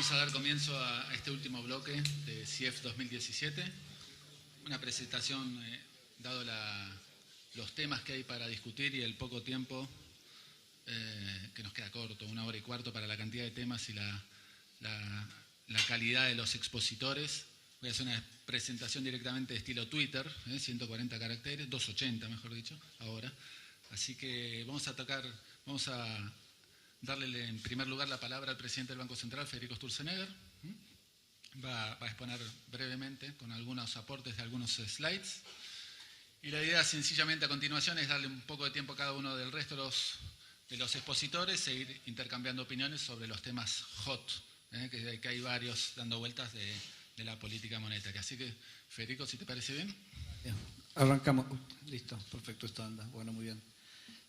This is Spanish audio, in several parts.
Vamos a dar comienzo a este último bloque de CIEF 2017. Una presentación, dado los temas que hay para discutir y el poco tiempo que nos queda corto, 1 hora y cuarto para la cantidad de temas y la calidad de los expositores. Voy a hacer una presentación directamente de estilo Twitter, 140 caracteres, 280 mejor dicho, ahora. Así que vamos a darle en primer lugar la palabra al presidente del Banco Central, Federico Sturzenegger. Va a exponer brevemente con algunos aportes de algunos slides. Y la idea sencillamente a continuación es darle un poco de tiempo a cada uno del resto de los expositores e ir intercambiando opiniones sobre los temas hot, que hay varios dando vueltas de la política monetaria. Así que, Federico, si te parece bien. Bien. Arrancamos. Listo, perfecto, esto anda. Bueno, muy bien.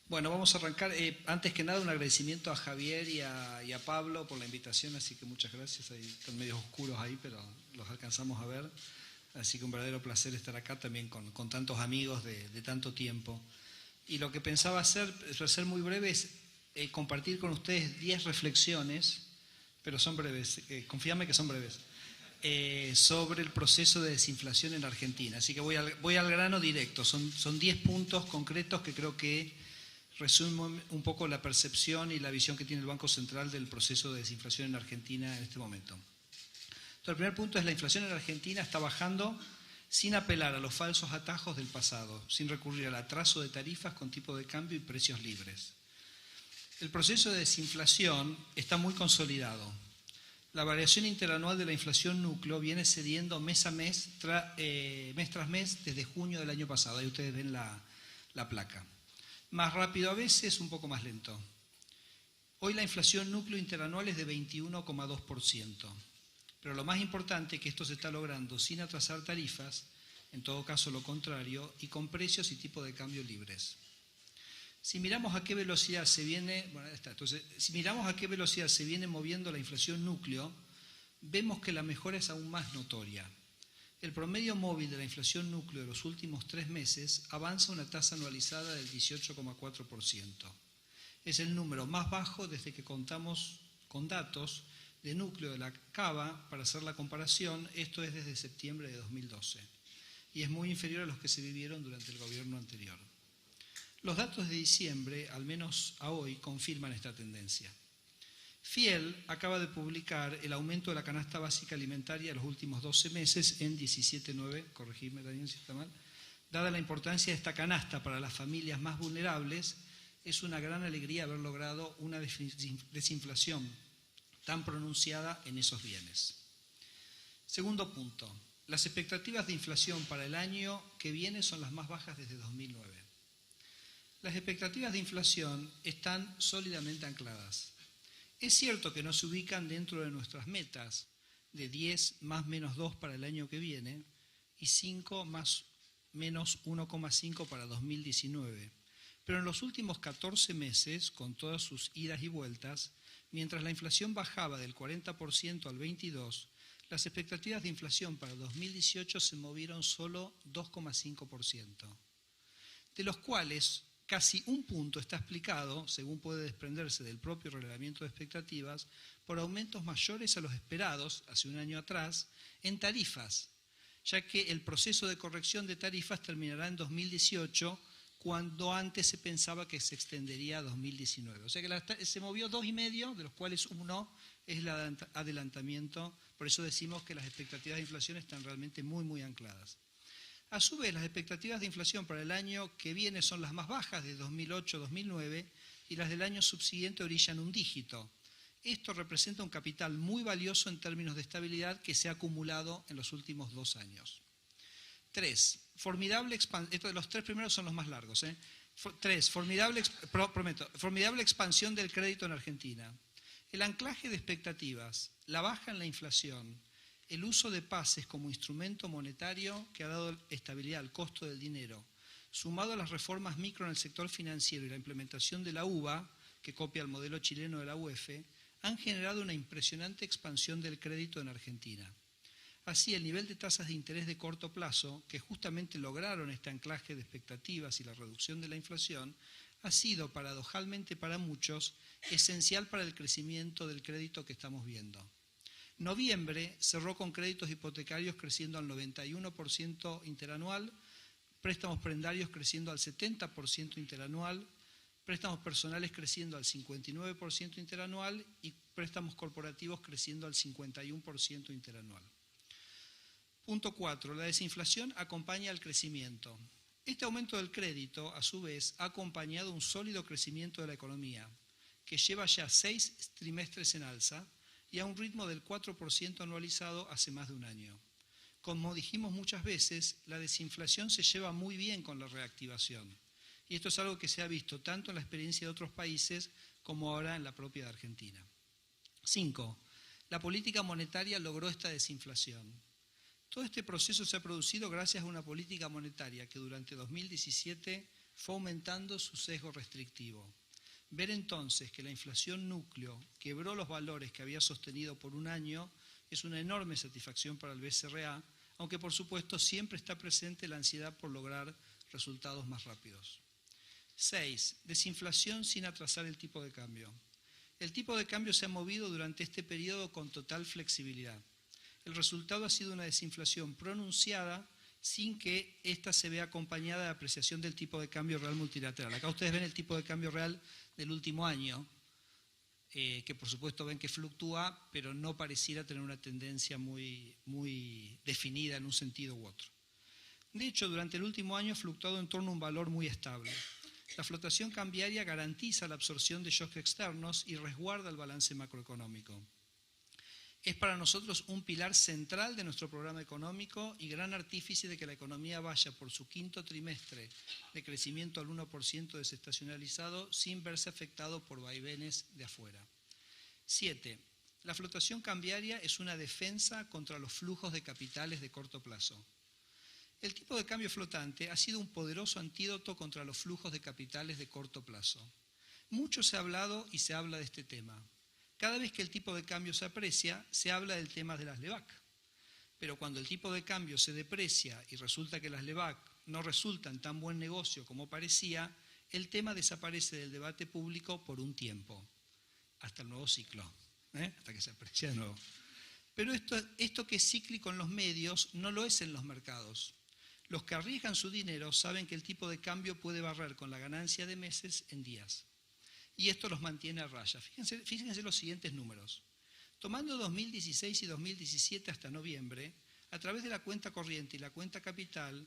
Bueno, vamos a arrancar. Antes que nada, un agradecimiento a Javier y a Pablo por la invitación, así que muchas gracias. Ahí están medios oscuros ahí, pero los alcanzamos a ver. Así que un verdadero placer estar acá también con tantos amigos de tanto tiempo. Y lo que pensaba hacer, para ser muy breve, es compartir con ustedes 10 reflexiones, pero son breves, confíame que son breves, sobre el proceso de desinflación en Argentina. Así que voy al grano directo. Son 10 puntos concretos que creo que resumen un poco la percepción y la visión que tiene el Banco Central del proceso de desinflación en Argentina en este momento. Entonces, el primer punto es la inflación en Argentina está bajando sin apelar a los falsos atajos del pasado, sin recurrir al atraso de tarifas con tipo de cambio y precios libres. El proceso de desinflación está muy consolidado. La variación interanual de la inflación núcleo viene cediendo mes a mes, mes tras mes, desde junio del año pasado. Ahí ustedes ven la placa. Más rápido a veces, un poco más lento. Hoy la inflación núcleo interanual es de 21,2%. Pero lo más importante es que esto se está logrando sin atrasar tarifas, en todo caso lo contrario, y con precios y tipo de cambio libres. Si miramos a qué velocidad se viene, si miramos a qué velocidad se viene moviendo la inflación núcleo, vemos que la mejora es aún más notoria. El promedio móvil de la inflación núcleo de los últimos 3 meses avanza a una tasa anualizada del 18,4%. Es el número más bajo desde que contamos con datos de núcleo de la CABA para hacer la comparación, esto es desde septiembre de 2012, y es muy inferior a los que se vivieron durante el gobierno anterior. Los datos de diciembre, al menos a hoy, confirman esta tendencia. Fiel acaba de publicar el aumento de la canasta básica alimentaria de los últimos 12 meses en 17,9, corregidme Daniel si está mal. Dada la importancia de esta canasta para las familias más vulnerables, es una gran alegría haber logrado una desinflación tan pronunciada en esos bienes. Segundo punto, las expectativas de inflación para el año que viene son las más bajas desde 2009. Las expectativas de inflación están sólidamente ancladas. Es cierto que no se ubican dentro de nuestras metas de 10 más menos 2 para el año que viene y 5 más menos 1,5 para 2019. Pero en los últimos 14 meses, con todas sus idas y vueltas, mientras la inflación bajaba del 40% al 22%, las expectativas de inflación para 2018 se movieron solo 2,5%, de los cuales casi un punto está explicado, según puede desprenderse del propio relevamiento de expectativas, por aumentos mayores a los esperados hace un año atrás en tarifas, ya que el proceso de corrección de tarifas terminará en 2018, cuando antes se pensaba que se extendería a 2019. O sea que se movió 2,5, de los cuales uno es el adelantamiento, por eso decimos que las expectativas de inflación están realmente muy, muy ancladas. A su vez, las expectativas de inflación para el año que viene son las más bajas de 2008-2009 y las del año subsiguiente orillan un dígito. Esto representa un capital muy valioso en términos de estabilidad que se ha acumulado en los últimos 2 años. 3. Los 3 primeros son los más largos. 3. Formidable expansión del crédito en Argentina. El anclaje de expectativas, la baja en la inflación, el uso de pases como instrumento monetario que ha dado estabilidad al costo del dinero, sumado a las reformas micro en el sector financiero y la implementación de la UVA, que copia el modelo chileno de la UEF, han generado una impresionante expansión del crédito en Argentina. Así, el nivel de tasas de interés de corto plazo, que justamente lograron este anclaje de expectativas y la reducción de la inflación, ha sido, paradojalmente para muchos, esencial para el crecimiento del crédito que estamos viendo. Noviembre cerró con créditos hipotecarios creciendo al 91% interanual, préstamos prendarios creciendo al 70% interanual, préstamos personales creciendo al 59% interanual y préstamos corporativos creciendo al 51% interanual. Punto 4. La desinflación acompaña al crecimiento. Este aumento del crédito, a su vez, ha acompañado un sólido crecimiento de la economía, que lleva ya 6 trimestres en alza y a un ritmo del 4% anualizado hace más de un año. Como dijimos muchas veces, la desinflación se lleva muy bien con la reactivación. Y esto es algo que se ha visto tanto en la experiencia de otros países como ahora en la propia de Argentina. 5. La política monetaria logró esta desinflación. Todo este proceso se ha producido gracias a una política monetaria que durante 2017 fue aumentando su sesgo restrictivo. Ver entonces que la inflación núcleo quebró los valores que había sostenido por un año es una enorme satisfacción para el BCRA, aunque por supuesto siempre está presente la ansiedad por lograr resultados más rápidos. 6. Desinflación sin atrasar el tipo de cambio. El tipo de cambio se ha movido durante este periodo con total flexibilidad. El resultado ha sido una desinflación pronunciada sin que ésta se vea acompañada de apreciación del tipo de cambio real multilateral. Acá ustedes ven el tipo de cambio real del último año, que por supuesto ven que fluctúa, pero no pareciera tener una tendencia muy definida en un sentido u otro. De hecho, durante el último año ha fluctuado en torno a un valor muy estable. La flotación cambiaria garantiza la absorción de shocks externos y resguarda el balance macroeconómico. Es para nosotros un pilar central de nuestro programa económico y gran artífice de que la economía vaya por su quinto trimestre de crecimiento al 1% desestacionalizado sin verse afectado por vaivenes de afuera. 7. La flotación cambiaria es una defensa contra los flujos de capitales de corto plazo. El tipo de cambio flotante ha sido un poderoso antídoto contra los flujos de capitales de corto plazo. Mucho se ha hablado y se habla de este tema. Cada vez que el tipo de cambio se aprecia, se habla del tema de las LEVAC. Pero cuando el tipo de cambio se deprecia y resulta que las LEVAC no resultan tan buen negocio como parecía, el tema desaparece del debate público por un tiempo, hasta el nuevo ciclo, hasta que se aprecia de nuevo. Pero esto que es cíclico en los medios no lo es en los mercados. Los que arriesgan su dinero saben que el tipo de cambio puede barrer con la ganancia de meses en días. Y esto los mantiene a raya. Fíjense los siguientes números. Tomando 2016 y 2017 hasta noviembre, a través de la cuenta corriente y la cuenta capital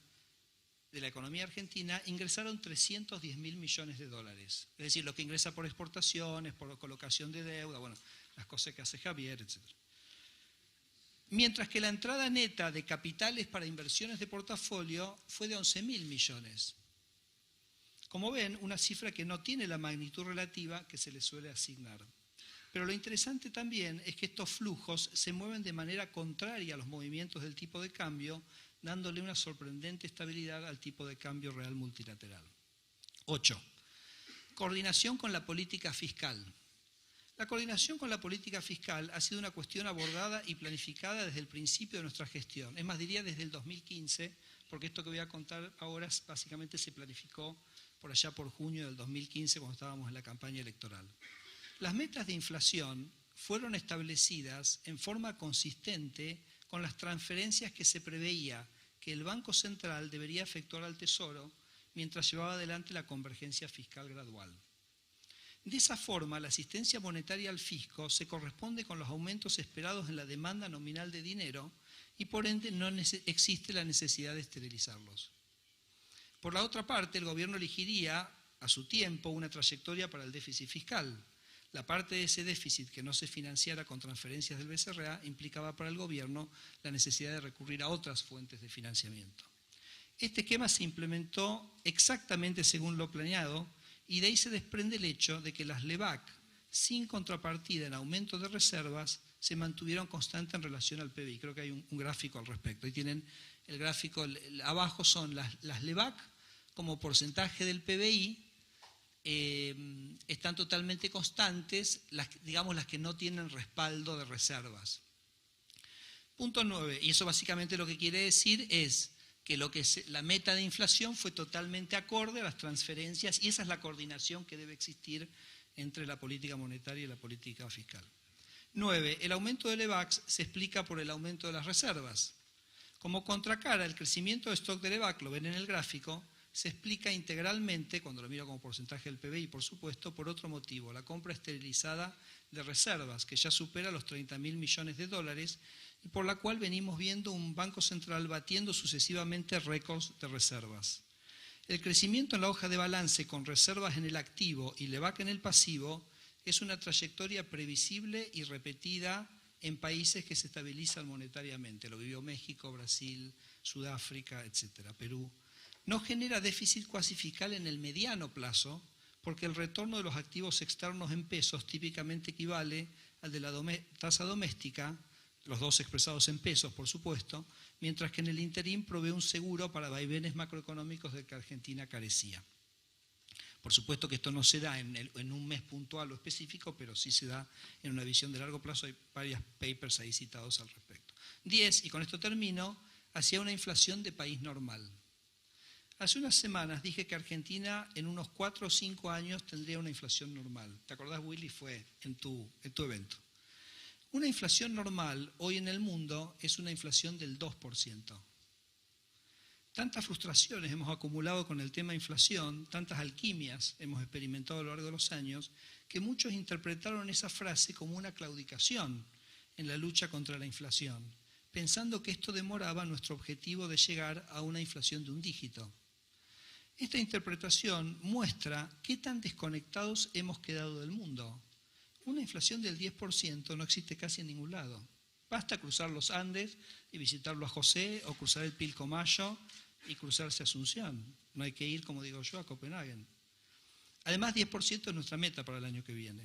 de la economía argentina, ingresaron 310.000 millones de dólares. Es decir, lo que ingresa por exportaciones, por colocación de deuda, bueno, las cosas que hace Javier, etc. Mientras que la entrada neta de capitales para inversiones de portafolio fue de 11.000 millones. Como ven, una cifra que no tiene la magnitud relativa que se le suele asignar. Pero lo interesante también es que estos flujos se mueven de manera contraria a los movimientos del tipo de cambio, dándole una sorprendente estabilidad al tipo de cambio real multilateral. 8. Coordinación con la política fiscal. La coordinación con la política fiscal ha sido una cuestión abordada y planificada desde el principio de nuestra gestión. Es más, diría desde el 2015, porque esto que voy a contar ahora básicamente se planificó por allá por junio del 2015 cuando estábamos en la campaña electoral. Las metas de inflación fueron establecidas en forma consistente con las transferencias que se preveía que el Banco Central debería efectuar al Tesoro mientras llevaba adelante la convergencia fiscal gradual. De esa forma, la asistencia monetaria al fisco se corresponde con los aumentos esperados en la demanda nominal de dinero y por ende no existe la necesidad de esterilizarlos. Por la otra parte, el gobierno elegiría a su tiempo una trayectoria para el déficit fiscal. La parte de ese déficit que no se financiara con transferencias del BCRA implicaba para el gobierno la necesidad de recurrir a otras fuentes de financiamiento. Este esquema se implementó exactamente según lo planeado y de ahí se desprende el hecho de que las LEVAC, sin contrapartida en aumento de reservas, se mantuvieron constantes en relación al PBI. Creo que hay un gráfico al respecto. Ahí tienen el gráfico, abajo son las LEVAC como porcentaje del PBI, están totalmente constantes, las que no tienen respaldo de reservas. Punto 9, y eso básicamente lo que quiere decir es que la meta de inflación fue totalmente acorde a las transferencias y esa es la coordinación que debe existir entre la política monetaria y la política fiscal. 9. El aumento del EVAX se explica por el aumento de las reservas. Como contracara, el crecimiento de stock del EVAC, lo ven en el gráfico, se explica integralmente, cuando lo miro como porcentaje del PBI, por supuesto, por otro motivo, la compra esterilizada de reservas, que ya supera los 30.000 millones de dólares, y por la cual venimos viendo un Banco Central batiendo sucesivamente récords de reservas. El crecimiento en la hoja de balance con reservas en el activo y LEVAC en el pasivo es una trayectoria previsible y repetida en países que se estabilizan monetariamente. Lo vivió México, Brasil, Sudáfrica, etcétera, Perú. No genera déficit cuasi fiscal en el mediano plazo, porque el retorno de los activos externos en pesos típicamente equivale al de la tasa doméstica, los dos expresados en pesos, por supuesto, mientras que en el interín provee un seguro para vaivenes macroeconómicos del que Argentina carecía. Por supuesto que esto no se da en un mes puntual o específico, pero sí se da en una visión de largo plazo. Hay varios papers ahí citados al respecto. 10, y con esto termino, hacia una inflación de país normal. Hace unas semanas dije que Argentina en unos 4 o 5 años tendría una inflación normal. ¿Te acordás, Willy? Fue en tu evento. Una inflación normal hoy en el mundo es una inflación del 2%. Tantas frustraciones hemos acumulado con el tema inflación, tantas alquimias hemos experimentado a lo largo de los años, que muchos interpretaron esa frase como una claudicación en la lucha contra la inflación, pensando que esto demoraba nuestro objetivo de llegar a una inflación de un dígito. Esta interpretación muestra qué tan desconectados hemos quedado del mundo. Una inflación del 10% no existe casi en ningún lado. Basta cruzar los Andes y visitarlo a José, o cruzar el Pilcomayo y cruzarse a Asunción. No hay que ir, como digo yo, a Copenhague. Además, 10% es nuestra meta para el año que viene.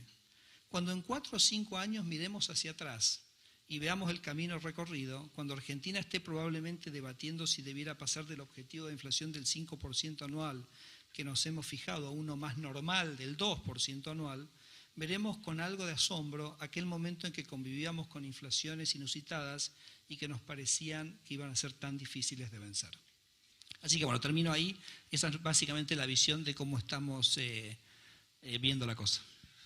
Cuando en 4 o 5 años miremos hacia atrás y veamos el camino recorrido, cuando Argentina esté probablemente debatiendo si debiera pasar del objetivo de inflación del 5% anual que nos hemos fijado a uno más normal del 2% anual, veremos con algo de asombro aquel momento en que convivíamos con inflaciones inusitadas y que nos parecían que iban a ser tan difíciles de vencer. Así que bueno, termino ahí. Esa es básicamente la visión de cómo estamos viendo la cosa.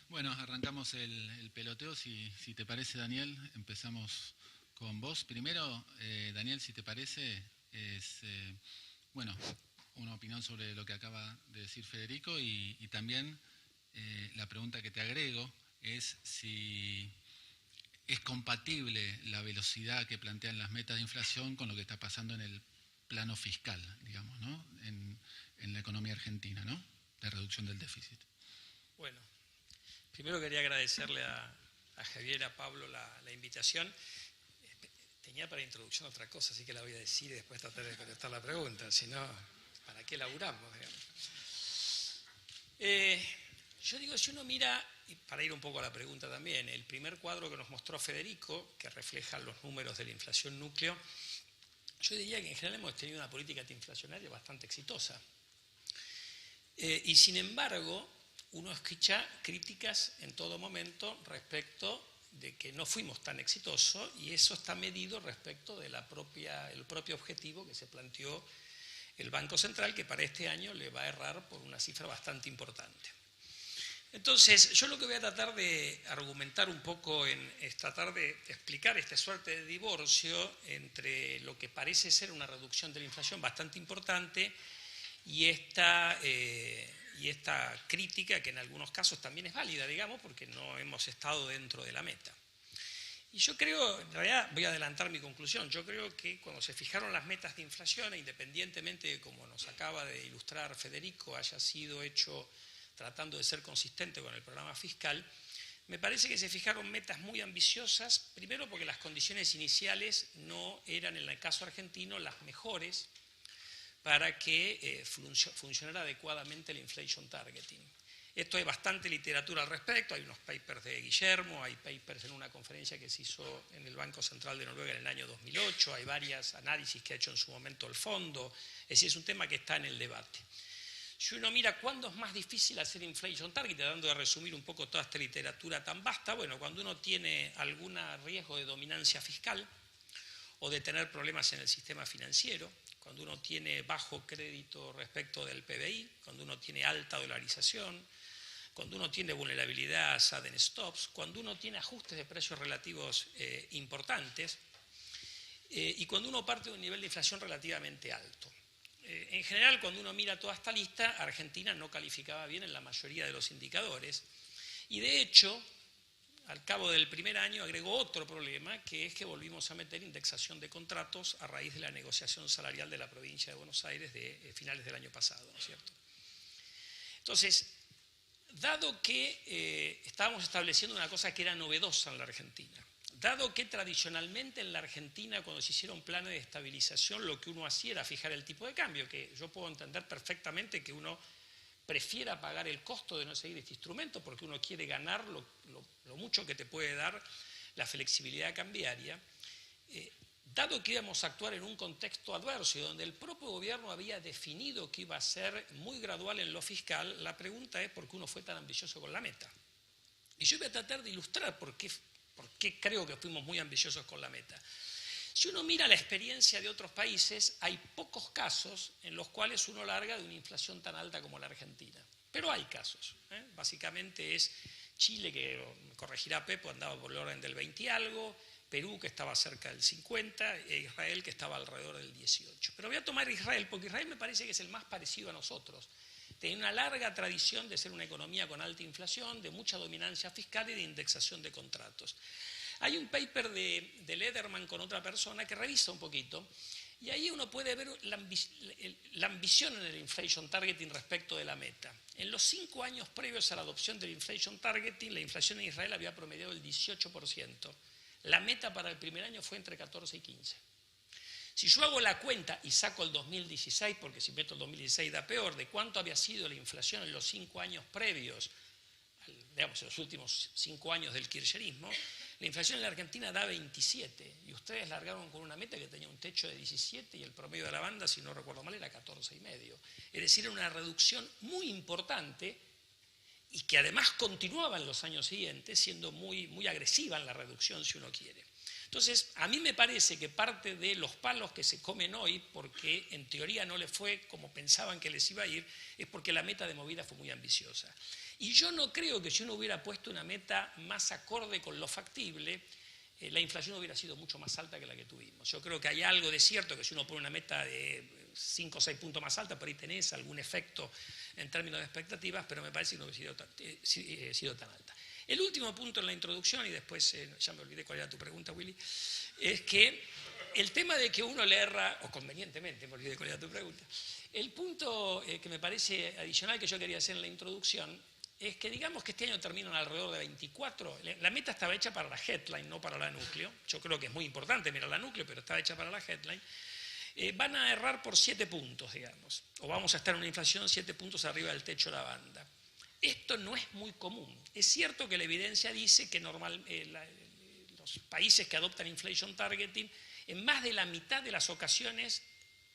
Bueno, arrancamos el peloteo, si te parece, Daniel. Empezamos con vos. Primero, Daniel, si te parece, una opinión sobre lo que acaba de decir Federico y también la pregunta que te agrego es si es compatible la velocidad que plantean las metas de inflación con lo que está pasando en el plano fiscal, digamos, ¿no? En la economía argentina, ¿no? De reducción del déficit. Bueno, primero quería agradecerle a Javier, a Pablo la invitación. Tenía para introducción otra cosa, así que la voy a decir y después tratar de contestar la pregunta, si no, ¿para qué laburamos? Yo digo, si uno mira, y para ir un poco a la pregunta también, el primer cuadro que nos mostró Federico, que refleja los números de la inflación núcleo, yo diría que en general hemos tenido una política antiinflacionaria bastante exitosa. Y sin embargo, uno escucha críticas en todo momento respecto de que no fuimos tan exitosos, y eso está medido respecto de el propio objetivo que se planteó el Banco Central, que para este año le va a errar por una cifra bastante importante. Entonces, yo lo que voy a tratar de argumentar un poco es tratar de explicar esta suerte de divorcio entre lo que parece ser una reducción de la inflación bastante importante y esta crítica, que en algunos casos también es válida, digamos, porque no hemos estado dentro de la meta. Y yo creo, en realidad voy a adelantar mi conclusión, yo creo que cuando se fijaron las metas de inflación, independientemente de como nos acaba de ilustrar Federico, haya sido hecho tratando de ser consistente con el programa fiscal, me parece que se fijaron metas muy ambiciosas, primero porque las condiciones iniciales no eran, en el caso argentino, las mejores para que funcionara adecuadamente el inflation targeting. Esto hay bastante literatura al respecto, hay unos papers de Guillermo, hay papers en una conferencia que se hizo en el Banco Central de Noruega en el año 2008, hay varios análisis que ha hecho en su momento el fondo, es decir, es un tema que está en el debate. Si uno mira cuándo es más difícil hacer inflation target, tratando de resumir un poco toda esta literatura tan vasta, bueno, cuando uno tiene algún riesgo de dominancia fiscal o de tener problemas en el sistema financiero, cuando uno tiene bajo crédito respecto del PBI, cuando uno tiene alta dolarización, cuando uno tiene vulnerabilidad a sudden stops, cuando uno tiene ajustes de precios relativos importantes y cuando uno parte de un nivel de inflación relativamente alto. En general, cuando uno mira toda esta lista, Argentina no calificaba bien en la mayoría de los indicadores y de hecho, al cabo del primer año agregó otro problema, que es que volvimos a meter indexación de contratos a raíz de la negociación salarial de la provincia de Buenos Aires de finales del año pasado, ¿no es cierto? Entonces, dado que estábamos estableciendo una cosa que era novedosa en la Argentina, dado que tradicionalmente en la Argentina cuando se hicieron planes de estabilización lo que uno hacía era fijar el tipo de cambio, que yo puedo entender perfectamente que uno prefiera pagar el costo de no seguir este instrumento porque uno quiere ganar lo mucho que te puede dar la flexibilidad cambiaria, dado que íbamos a actuar en un contexto adverso y donde el propio gobierno había definido que iba a ser muy gradual en lo fiscal, la pregunta es por qué uno fue tan ambicioso con la meta. Y yo voy a tratar de ilustrar por qué creo que fuimos muy ambiciosos con la meta. Si uno mira la experiencia de otros países, hay pocos casos en los cuales uno larga de una inflación tan alta como la Argentina. Pero hay casos. Básicamente es Chile, que me corregirá Pepo, andaba por el orden del 20 y algo, Perú, que estaba cerca del 50, e Israel, que estaba alrededor del 18. Pero voy a tomar Israel, porque Israel me parece que es el más parecido a nosotros. Tiene una larga tradición de ser una economía con alta inflación, de mucha dominancia fiscal y de indexación de contratos. Hay un paper de Lederman con otra persona que revisa un poquito y ahí uno puede ver la ambición en el inflation targeting respecto de la meta. En los 5 años previos a la adopción del inflation targeting, la inflación en Israel había promediado el 18%. La meta para el primer año fue entre 14 y 15. Si yo hago la cuenta y saco el 2016, porque si meto el 2016 da peor, de cuánto había sido la inflación en los 5 años previos, digamos, en los últimos 5 años del kirchnerismo, la inflación en la Argentina da 27 y ustedes largaron con una meta que tenía un techo de 17 y el promedio de la banda, si no recuerdo mal, era 14,5. Es decir, era una reducción muy importante y que además continuaba en los años siguientes siendo muy, muy agresiva en la reducción, si uno quiere. Entonces, a mí me parece que parte de los palos que se comen hoy, porque en teoría no les fue como pensaban que les iba a ir, es porque la meta de movida fue muy ambiciosa. Y yo no creo que si uno hubiera puesto una meta más acorde con lo factible, la inflación hubiera sido mucho más alta que la que tuvimos. Yo creo que hay algo de cierto que si uno pone una meta de 5 o 6 puntos más alta, por ahí tenés algún efecto en términos de expectativas, pero me parece que no hubiera sido tan alta. El último punto en la introducción, y después ya me olvidé cuál era tu pregunta, Willy, es que el tema de que uno le erra, o convenientemente me olvidé cuál era tu pregunta, el punto que me parece adicional que yo quería hacer en la introducción es que digamos que este año terminan alrededor de 24, la meta estaba hecha para la headline, no para la núcleo, yo creo que es muy importante mirar la núcleo, pero estaba hecha para la headline, van a errar por 7 puntos, digamos, o vamos a estar en una inflación 7 puntos arriba del techo de la banda. Esto no es muy común. Es cierto que la evidencia dice que los países que adoptan inflation targeting, en más de la mitad de las ocasiones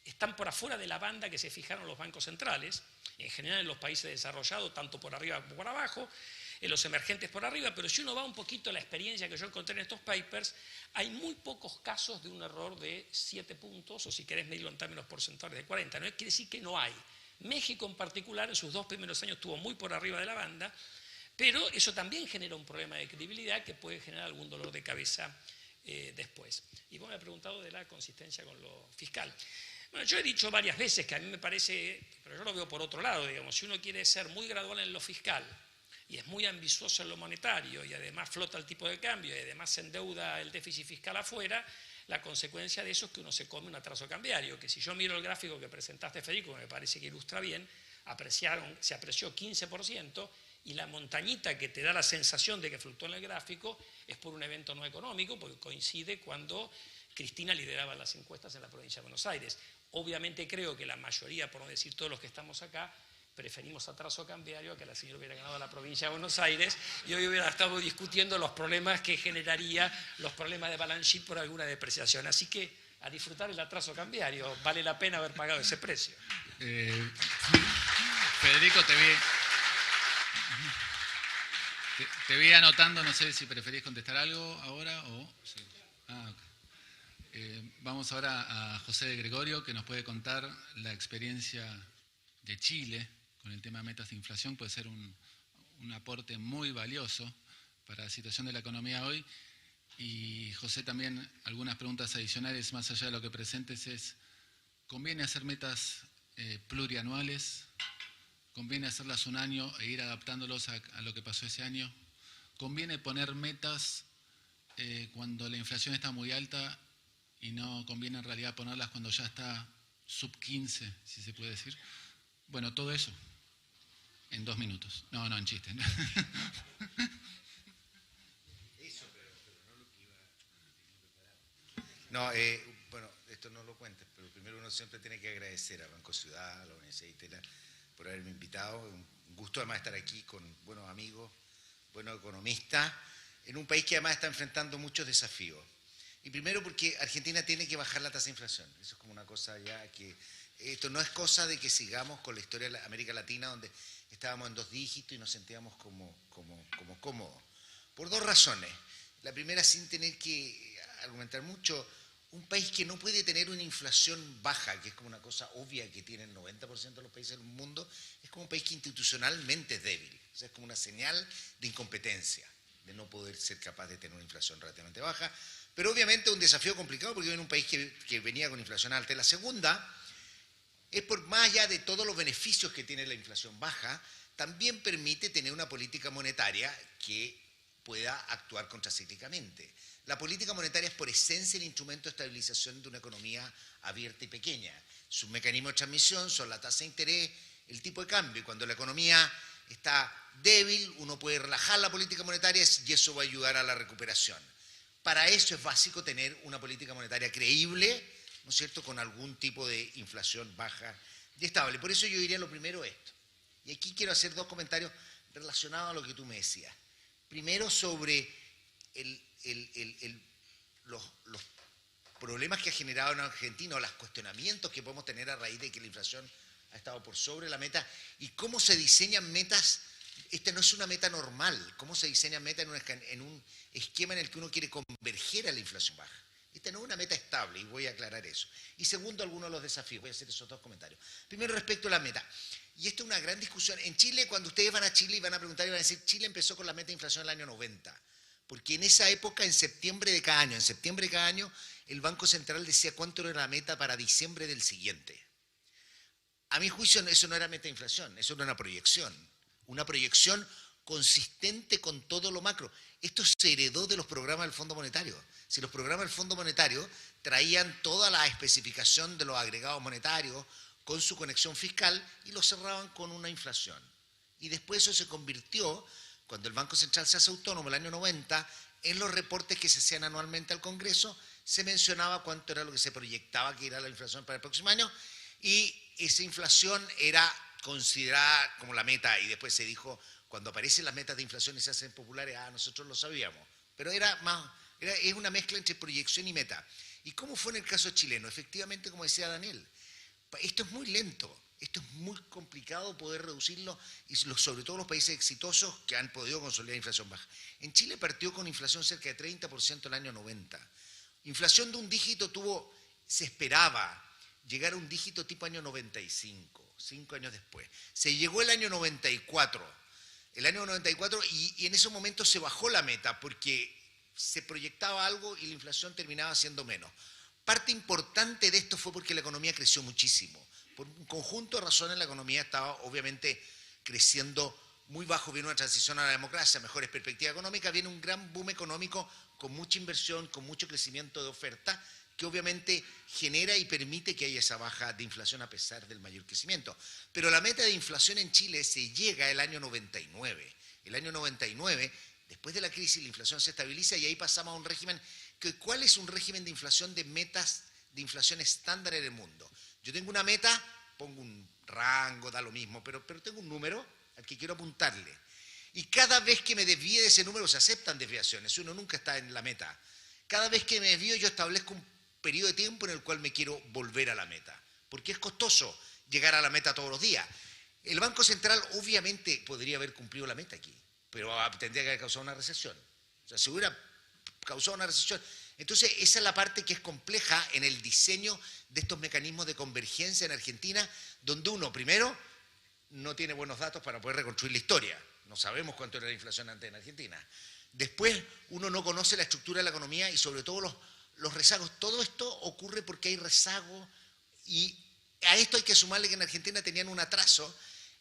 están por afuera de la banda que se fijaron los bancos centrales, en general en los países desarrollados, tanto por arriba como por abajo, en los emergentes por arriba, pero si uno va un poquito a la experiencia que yo encontré en estos papers, hay muy pocos casos de un error de 7 puntos, o si querés medirlo en términos porcentuales de 40, no quiere decir que no hay. México en particular en sus 2 primeros años estuvo muy por arriba de la banda, pero eso también genera un problema de credibilidad que puede generar algún dolor de cabeza después. Y vos me has preguntado de la consistencia con lo fiscal. Bueno, yo he dicho varias veces que a mí me parece, pero yo lo veo por otro lado, digamos, si uno quiere ser muy gradual en lo fiscal y es muy ambicioso en lo monetario y además flota el tipo de cambio y además se endeuda el déficit fiscal afuera, la consecuencia de eso es que uno se come un atraso cambiario, que si yo miro el gráfico que presentaste, Federico, me parece que ilustra bien, se apreció 15% y la montañita que te da la sensación de que fluctúa en el gráfico es por un evento no económico, porque coincide cuando Cristina lideraba las encuestas en la provincia de Buenos Aires. Obviamente creo que la mayoría, por no decir todos los que estamos acá, preferimos atraso cambiario a que la señora hubiera ganado la provincia de Buenos Aires y hoy hubiera estado discutiendo los problemas que generaría los problemas de balance sheet por alguna depreciación. Así que a disfrutar el atraso cambiario, vale la pena haber pagado ese precio. Federico, te vi anotando, no sé si preferís contestar algo ahora o... Sí. Okay. Vamos ahora a José de Gregorio, que nos puede contar la experiencia de Chile con el tema de metas de inflación. Puede ser un aporte muy valioso para la situación de la economía hoy. Y José, también algunas preguntas adicionales, más allá de lo que presentes, es: ¿conviene hacer metas plurianuales? ¿Conviene hacerlas un año e ir adaptándolos a lo que pasó ese año? ¿Conviene poner metas cuando la inflación está muy alta y no conviene en realidad ponerlas cuando ya está sub 15, si se puede decir? Bueno, todo eso en 2 minutos. No, en chiste. No, bueno, esto no lo cuentes, pero primero uno siempre tiene que agradecer a Banco Ciudad, a la Universidad de Itela, por haberme invitado. Un gusto además estar aquí con buenos amigos, buenos economistas, en un país que además está enfrentando muchos desafíos. Y primero porque Argentina tiene que bajar la tasa de inflación. Eso es como una cosa ya que... Esto no es cosa de que sigamos con la historia de América Latina, donde estábamos en 2 dígitos y nos sentíamos como cómodos. Por 2 razones. La primera, sin tener que argumentar mucho, un país que no puede tener una inflación baja, que es como una cosa obvia que tiene el 90% de los países del mundo, es como un país que institucionalmente es débil. O sea, es como una señal de incompetencia, de no poder ser capaz de tener una inflación relativamente baja. Pero obviamente un desafío complicado porque vive en un país que venía con inflación alta. Y la segunda es por más allá de todos los beneficios que tiene la inflación baja, también permite tener una política monetaria que pueda actuar contracíclicamente. La política monetaria es por esencia el instrumento de estabilización de una economía abierta y pequeña. Sus mecanismos de transmisión son la tasa de interés, el tipo de cambio. Y cuando la economía está débil, uno puede relajar la política monetaria y eso va a ayudar a la recuperación. Para eso es básico tener una política monetaria creíble, ¿no es cierto?, con algún tipo de inflación baja y estable. Por eso yo diría lo primero esto. Y aquí quiero hacer 2 comentarios relacionados a lo que tú me decías. Primero, sobre los problemas que ha generado en Argentina o los cuestionamientos que podemos tener a raíz de que la inflación ha estado por sobre la meta y cómo se diseñan metas. Esta no es una meta normal. ¿Cómo se diseñan metas en un esquema en el que uno quiere converger a la inflación baja? Esta no es una meta estable y voy a aclarar eso. Y segundo, algunos de los desafíos. Voy a hacer esos 2 comentarios. Primero, respecto a la meta. Y esto es una gran discusión. En Chile, cuando ustedes van a Chile y van a preguntar y van a decir, Chile empezó con la meta de inflación en el año 90. Porque en esa época, en septiembre de cada año, el Banco Central decía cuánto era la meta para diciembre del siguiente. A mi juicio, eso no era meta de inflación, eso era una proyección consistente con todo lo macro. Esto se heredó de los programas del Fondo Monetario. Si los programas del Fondo Monetario traían toda la especificación de los agregados monetarios con su conexión fiscal y lo cerraban con una inflación. Y después eso se convirtió, cuando el Banco Central se hace autónomo el año 90, en los reportes que se hacían anualmente al Congreso, se mencionaba cuánto era lo que se proyectaba que era la inflación para el próximo año, y esa inflación era considerada como la meta, y después se dijo, cuando aparecen las metas de inflación y se hacen populares, nosotros lo sabíamos, pero es una mezcla entre proyección y meta. ¿Y cómo fue en el caso chileno? Efectivamente, como decía Daniel, esto es muy lento, esto es muy complicado poder reducirlo, y sobre todo los países exitosos que han podido consolidar inflación baja. En Chile partió con inflación cerca de 30% el año 90. Inflación de un dígito se esperaba llegar a un dígito tipo año 95, 5 años después. Se llegó el año 94, y en ese momento se bajó la meta porque se proyectaba algo y la inflación terminaba siendo menos. Parte importante de esto fue porque la economía creció muchísimo. Por un conjunto de razones la economía estaba obviamente creciendo muy bajo, viene una transición a la democracia, mejores perspectivas económicas, viene un gran boom económico con mucha inversión, con mucho crecimiento de oferta, que obviamente genera y permite que haya esa baja de inflación a pesar del mayor crecimiento. Pero la meta de inflación en Chile se llega el año 99. El año 99, después de la crisis, la inflación se estabiliza y ahí pasamos a un régimen. ¿Cuál es un régimen de inflación de metas de inflación estándar en el mundo? Yo tengo una meta, pongo un rango, da lo mismo, pero tengo un número al que quiero apuntarle. Y cada vez que me desvíe de ese número se aceptan desviaciones, uno nunca está en la meta. Cada vez que me desvío yo establezco un periodo de tiempo en el cual me quiero volver a la meta, porque es costoso llegar a la meta todos los días. El Banco Central obviamente podría haber cumplido la meta aquí, pero tendría que haber causado una recesión. O sea, si hubiera causado una recesión. Entonces, esa es la parte que es compleja en el diseño de estos mecanismos de convergencia en Argentina, donde uno, primero, no tiene buenos datos para poder reconstruir la historia. No sabemos cuánto era la inflación antes en Argentina. Después, uno no conoce la estructura de la economía y sobre todo los rezagos. Todo esto ocurre porque hay rezago y a esto hay que sumarle que en Argentina tenían un atraso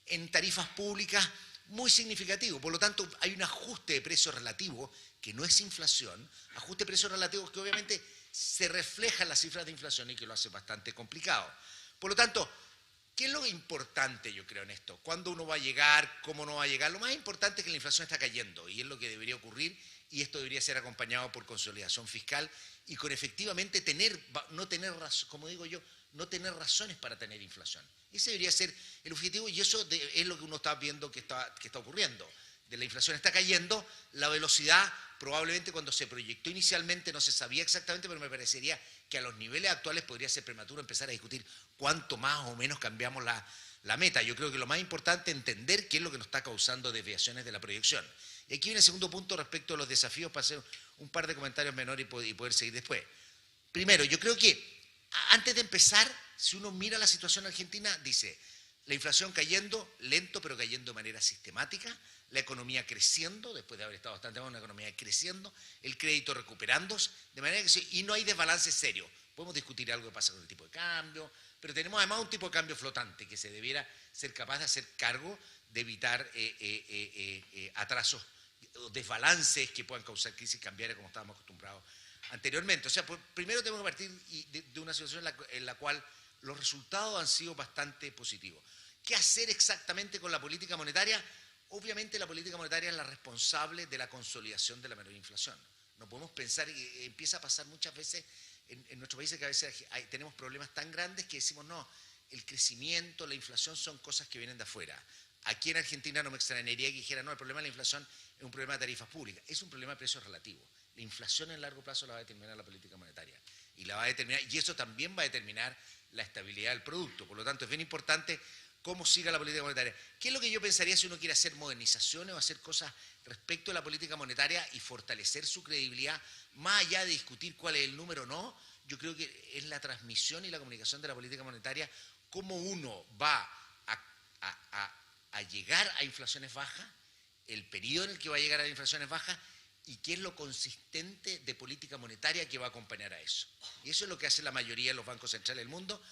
en tarifas públicas muy significativo. Por lo tanto, hay un ajuste de precio relativo, que no es inflación, ajuste de precios relativos que obviamente se refleja en las cifras de inflación y que lo hace bastante complicado. Por lo tanto, ¿qué es lo importante, yo creo, en esto? ¿Cuándo uno va a llegar? ¿Cómo no va a llegar? Lo más importante es que la inflación está cayendo y es lo que debería ocurrir y esto debería ser acompañado por consolidación fiscal y con efectivamente no tener, como digo yo, no tener razones para tener inflación. Ese debería ser el objetivo y eso es lo que uno está viendo que está ocurriendo. De la inflación está cayendo, la velocidad probablemente cuando se proyectó inicialmente no se sabía exactamente, pero me parecería que a los niveles actuales podría ser prematuro empezar a discutir cuánto más o menos cambiamos la meta. Yo creo que lo más importante es entender qué es lo que nos está causando desviaciones de la proyección. Y aquí viene el segundo punto respecto a los desafíos para hacer un par de comentarios menores y poder seguir después. Primero, yo creo que antes de empezar, si uno mira la situación argentina, dice, la inflación cayendo, lento, pero cayendo de manera sistemática, la economía creciendo, después de haber estado bastante mal, una economía creciendo, el crédito recuperándose, de manera que y no hay desbalance serio. Podemos discutir algo que pasa con el tipo de cambio, pero tenemos además un tipo de cambio flotante que se debiera ser capaz de hacer cargo de evitar atrasos o desbalances que puedan causar crisis cambiaria como estábamos acostumbrados anteriormente. O sea, primero tenemos que partir de una situación en la cual los resultados han sido bastante positivos. ¿Qué hacer exactamente con la política monetaria? Obviamente la política monetaria es la responsable de la consolidación de la menor inflación. No podemos pensar, y empieza a pasar muchas veces en nuestros países que a veces tenemos problemas tan grandes que decimos, no, el crecimiento, la inflación son cosas que vienen de afuera. Aquí en Argentina no me extrañaría que dijera, no, el problema de la inflación es un problema de tarifas públicas, es un problema de precios relativos. La inflación en largo plazo la va a determinar la política monetaria y eso también va a determinar la estabilidad del producto. Por lo tanto, es bien importante cómo siga la política monetaria. ¿Qué es lo que yo pensaría si uno quiere hacer modernizaciones o hacer cosas respecto a la política monetaria y fortalecer su credibilidad, más allá de discutir cuál es el número o no? Yo creo que es la transmisión y la comunicación de la política monetaria, cómo uno va a llegar a inflaciones bajas, el periodo en el que va a llegar a inflaciones bajas y qué es lo consistente de política monetaria que va a acompañar a eso. Y eso es lo que hace la mayoría de los bancos centrales del mundo.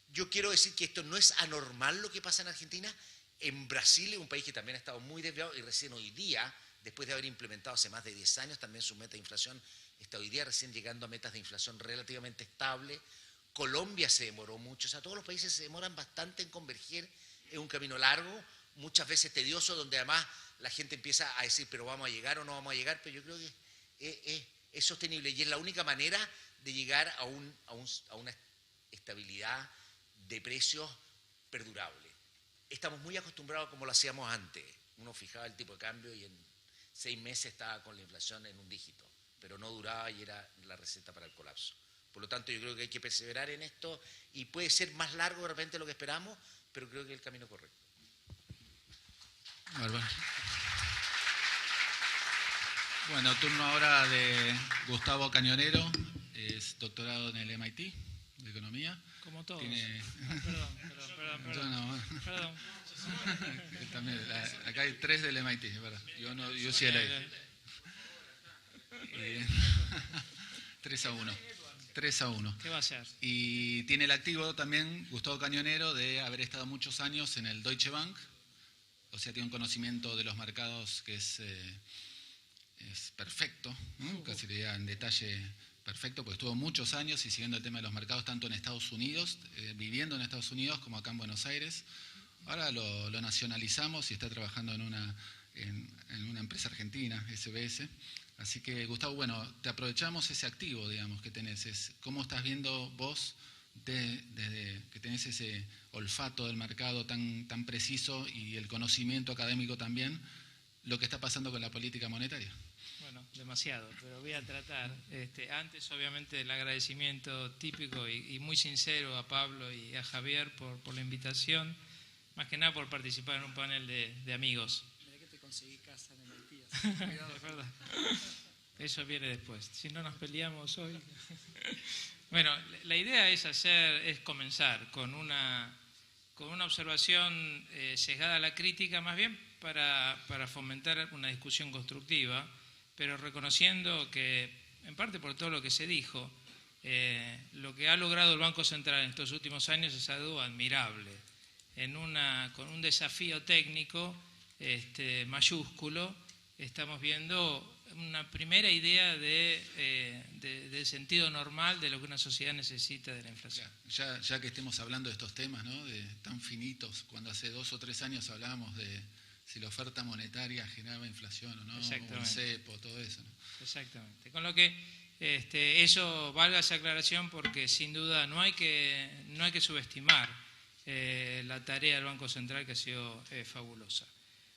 Yo quiero decir que esto no es anormal lo que pasa en Argentina. En Brasil es un país que también ha estado muy desviado y recién hoy día, después de haber implementado hace más de 10 años también su meta de inflación, está hoy día recién llegando a metas de inflación relativamente estables. Colombia se demoró mucho, o sea, todos los países se demoran bastante en converger, es un camino largo, muchas veces tedioso, donde además la gente empieza a decir, pero vamos a llegar o no vamos a llegar, pero yo creo que es sostenible y es la única manera de llegar a una estabilidad de precios perdurable. Estamos muy acostumbrados como lo hacíamos antes. Uno fijaba el tipo de cambio y en 6 meses estaba con la inflación en un dígito, pero no duraba y era la receta para el colapso. Por lo tanto, yo creo que hay que perseverar en esto y puede ser más largo de repente de lo que esperamos, pero creo que es el camino correcto. Bárbaro. Bueno, turno ahora de Gustavo Cañonero, es doctorado en el MIT de Economía. Como todos. Perdón. Yo no. Perdón. También, acá hay 3 del MIT, ¿verdad? Yo no, UCLA. 3-1. 3-1. ¿Qué va a hacer? Y tiene el activo también, Gustavo Cañonero, de haber estado muchos años en el Deutsche Bank. O sea, tiene un conocimiento de los mercados que es perfecto, ¿no? Casi diría en detalle perfecto, porque estuvo muchos años y siguiendo el tema de los mercados, tanto en Estados Unidos, viviendo en Estados Unidos, como acá en Buenos Aires. Ahora lo nacionalizamos y está trabajando en una empresa argentina, SBS. Así que, Gustavo, bueno, te aprovechamos ese activo, digamos, que tenés. ¿Cómo estás viendo vos, desde que tenés ese olfato del mercado tan preciso y el conocimiento académico también, lo que está pasando con la política monetaria? Bueno, demasiado, pero voy a tratar. Antes, obviamente, el agradecimiento típico y muy sincero a Pablo y a Javier por la invitación, más que nada por participar en un panel de amigos. Mirá que te conseguí casa en el Haití. Es verdad. Eso viene después. Si no nos peleamos hoy. Bueno, la idea es comenzar con una con una observación sesgada a la crítica, más bien para fomentar una discusión constructiva, pero reconociendo que, en parte por todo lo que se dijo, lo que ha logrado el Banco Central en estos últimos años es algo admirable, con un desafío técnico mayúsculo. Estamos viendo una primera idea de sentido normal de lo que una sociedad necesita de la inflación. Ya que estemos hablando de estos temas, ¿no?, tan finitos, cuando hace 2 o 3 años hablábamos de si la oferta monetaria generaba inflación o no, o el cepo, todo eso, ¿no? Exactamente. Con lo que eso valga esa aclaración, porque sin duda no hay que subestimar la tarea del Banco Central, que ha sido fabulosa.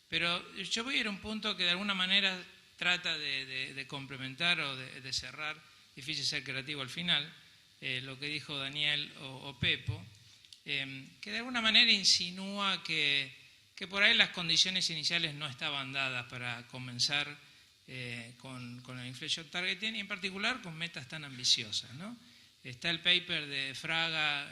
Pero yo voy a ir a un punto que de alguna manera trata de complementar o de cerrar, difícil ser creativo al final, lo que dijo Daniel o Pepo, que de alguna manera insinúa que por ahí las condiciones iniciales no estaban dadas para comenzar con el inflation targeting, y en particular con metas tan ambiciosas, ¿no? Está el paper de Fraga,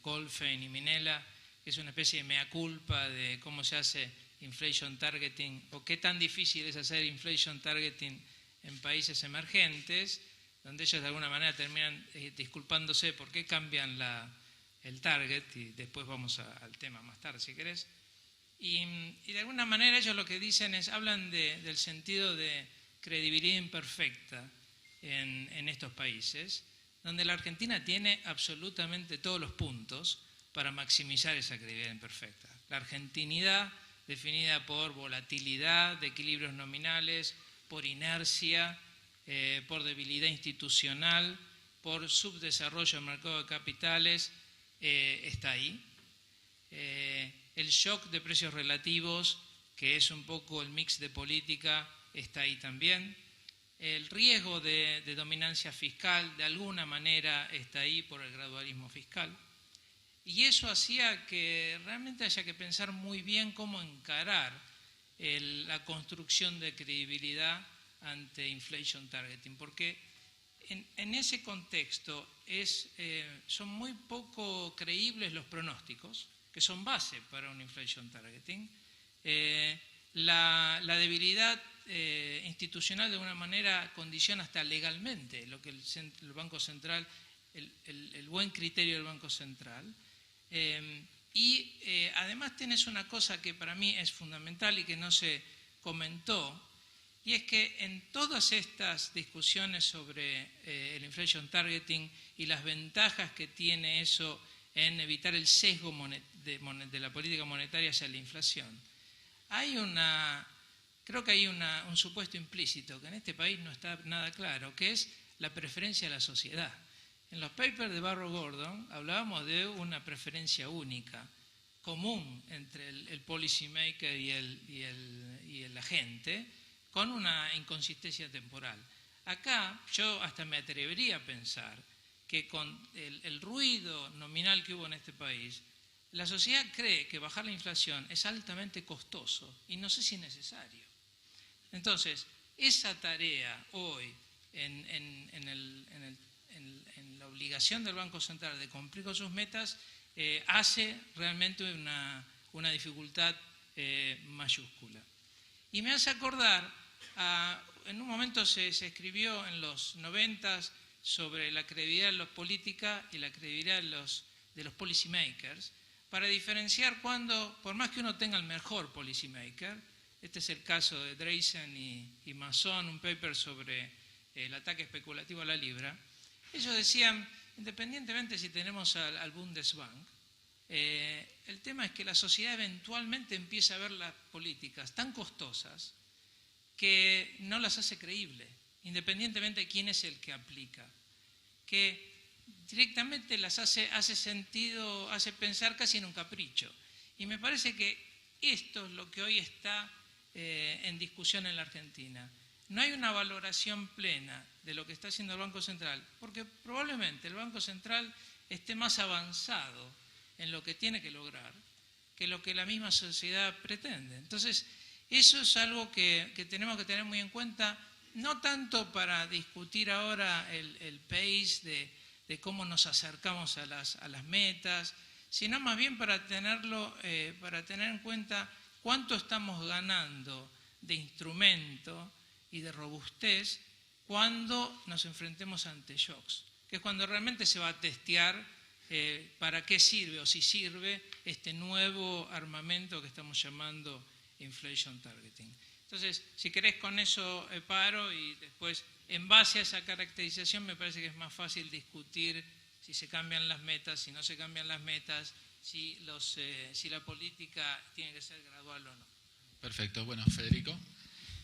Goldfein y Minella, que es una especie de mea culpa de cómo se hace inflation targeting, o qué tan difícil es hacer inflation targeting en países emergentes, donde ellos de alguna manera terminan disculpándose por qué cambian el target, y después vamos al tema más tarde si querés. Y de alguna manera ellos lo que dicen hablan del sentido de credibilidad imperfecta en estos países, donde la Argentina tiene absolutamente todos los puntos para maximizar esa credibilidad imperfecta. La argentinidad, definida por volatilidad de equilibrios nominales, por inercia, por debilidad institucional, por subdesarrollo del mercado de capitales, está ahí. El shock de precios relativos, que es un poco el mix de política, está ahí también. El riesgo de dominancia fiscal, de alguna manera, está ahí por el gradualismo fiscal. Y eso hacía que realmente haya que pensar muy bien cómo encarar la construcción de credibilidad ante inflation targeting, porque en ese contexto son muy poco creíbles los pronósticos, que son base para un inflation targeting. La debilidad institucional de alguna manera condiciona hasta legalmente lo que el Banco Central, el buen criterio del Banco Central. Y además tienes una cosa que para mí es fundamental y que no se comentó, y es que en todas estas discusiones sobre el inflation targeting y las ventajas que tiene eso en evitar el sesgo de la política monetaria hacia la inflación, creo que hay un supuesto implícito que en este país no está nada claro, que es la preferencia de la sociedad. En los papers de Barro Gordon hablábamos de una preferencia única, común entre el policy maker y el agente, con una inconsistencia temporal. Acá yo hasta me atrevería a pensar que con el ruido nominal que hubo en este país, la sociedad cree que bajar la inflación es altamente costoso y no sé si es necesario. Entonces, esa tarea hoy en la obligación del Banco Central de cumplir con sus metas hace realmente una dificultad mayúscula. Y me hace acordar, en un momento se escribió en los 90 sobre la credibilidad de la política y la credibilidad de los policy makers, para diferenciar cuando, por más que uno tenga el mejor policy maker, este es el caso de Dreisen y Mason, un paper sobre el ataque especulativo a la libra. Ellos decían, independientemente si tenemos al Bundesbank, el tema es que la sociedad eventualmente empieza a ver las políticas tan costosas que no las hace creíbles, independientemente de quién es el que aplica, que directamente las hace pensar casi en un capricho. Y me parece que esto es lo que hoy está en discusión en la Argentina. No hay una valoración plena de lo que está haciendo el Banco Central, porque probablemente el Banco Central esté más avanzado en lo que tiene que lograr que lo que la misma sociedad pretende. Entonces, eso es algo que tenemos que tener muy en cuenta, no tanto para discutir ahora el pace de cómo nos acercamos a las metas, sino más bien para tener en cuenta cuánto estamos ganando de instrumento y de robustez cuando nos enfrentemos ante shocks, que es cuando realmente se va a testear para qué sirve o si sirve este nuevo armamento que estamos llamando inflation targeting. Entonces, si querés con eso paro y después, en base a esa caracterización, me parece que es más fácil discutir si se cambian las metas, si no se cambian las metas, si la política tiene que ser gradual o no. Perfecto. Bueno, Federico.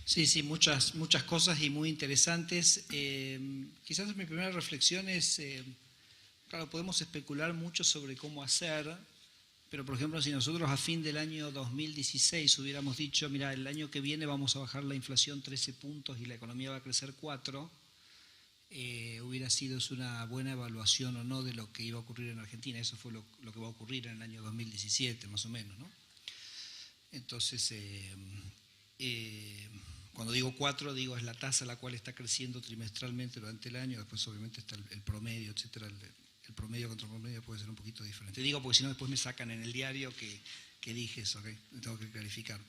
Sí, muchas cosas y muy interesantes. Quizás mi primera reflexión es, claro, podemos especular mucho sobre cómo hacer, pero por ejemplo, si nosotros a fin del año 2016 hubiéramos dicho, mira, el año que viene vamos a bajar la inflación 13 puntos y la economía va a crecer 4, hubiera sido una buena evaluación o no de lo que iba a ocurrir en Argentina. Eso fue lo que va a ocurrir en el año 2017, más o menos, ¿no? Entonces, cuando digo 4, digo es la tasa a la cual está creciendo trimestralmente durante el año, después obviamente está el promedio, etcétera. El promedio contra el promedio puede ser un poquito diferente. Digo porque si no después me sacan en el diario que dije eso, ¿okay? Tengo que clarificar.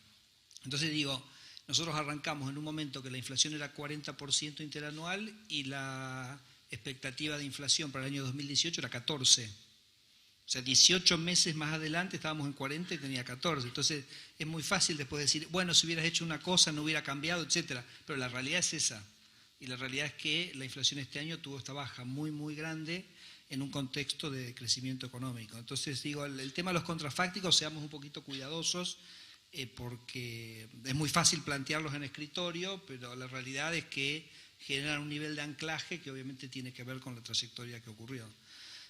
Entonces digo, nosotros arrancamos en un momento que la inflación era 40% interanual y la expectativa de inflación para el año 2018 era 14%. O sea, 18 meses más adelante estábamos en 40 y tenía 14. Entonces es muy fácil después decir, bueno, si hubieras hecho una cosa no hubiera cambiado, etcétera. Pero la realidad es esa. Y la realidad es que la inflación este año tuvo esta baja muy, muy grande en un contexto de crecimiento económico. Entonces digo, el tema de los contrafácticos, seamos un poquito cuidadosos, porque es muy fácil plantearlos en escritorio, pero la realidad es que generan un nivel de anclaje que obviamente tiene que ver con la trayectoria que ocurrió.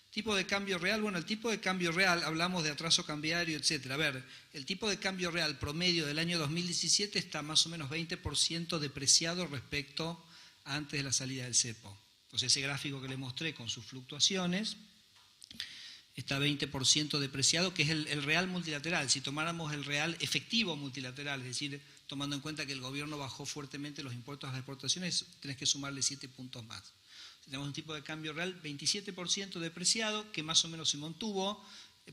Tipo de cambio real, bueno, el tipo de cambio real, hablamos de atraso cambiario, etcétera. A ver, el tipo de cambio real promedio del año 2017 está más o menos 20% depreciado respecto a antes de la salida del cepo. Entonces ese gráfico que le mostré con sus fluctuaciones está 20% depreciado, que es el real multilateral. Si tomáramos el real efectivo multilateral, es decir, tomando en cuenta que el gobierno bajó fuertemente los impuestos a las exportaciones, tenés que sumarle 7 puntos más. Tenemos un tipo de cambio real 27% depreciado, que más o menos se mantuvo.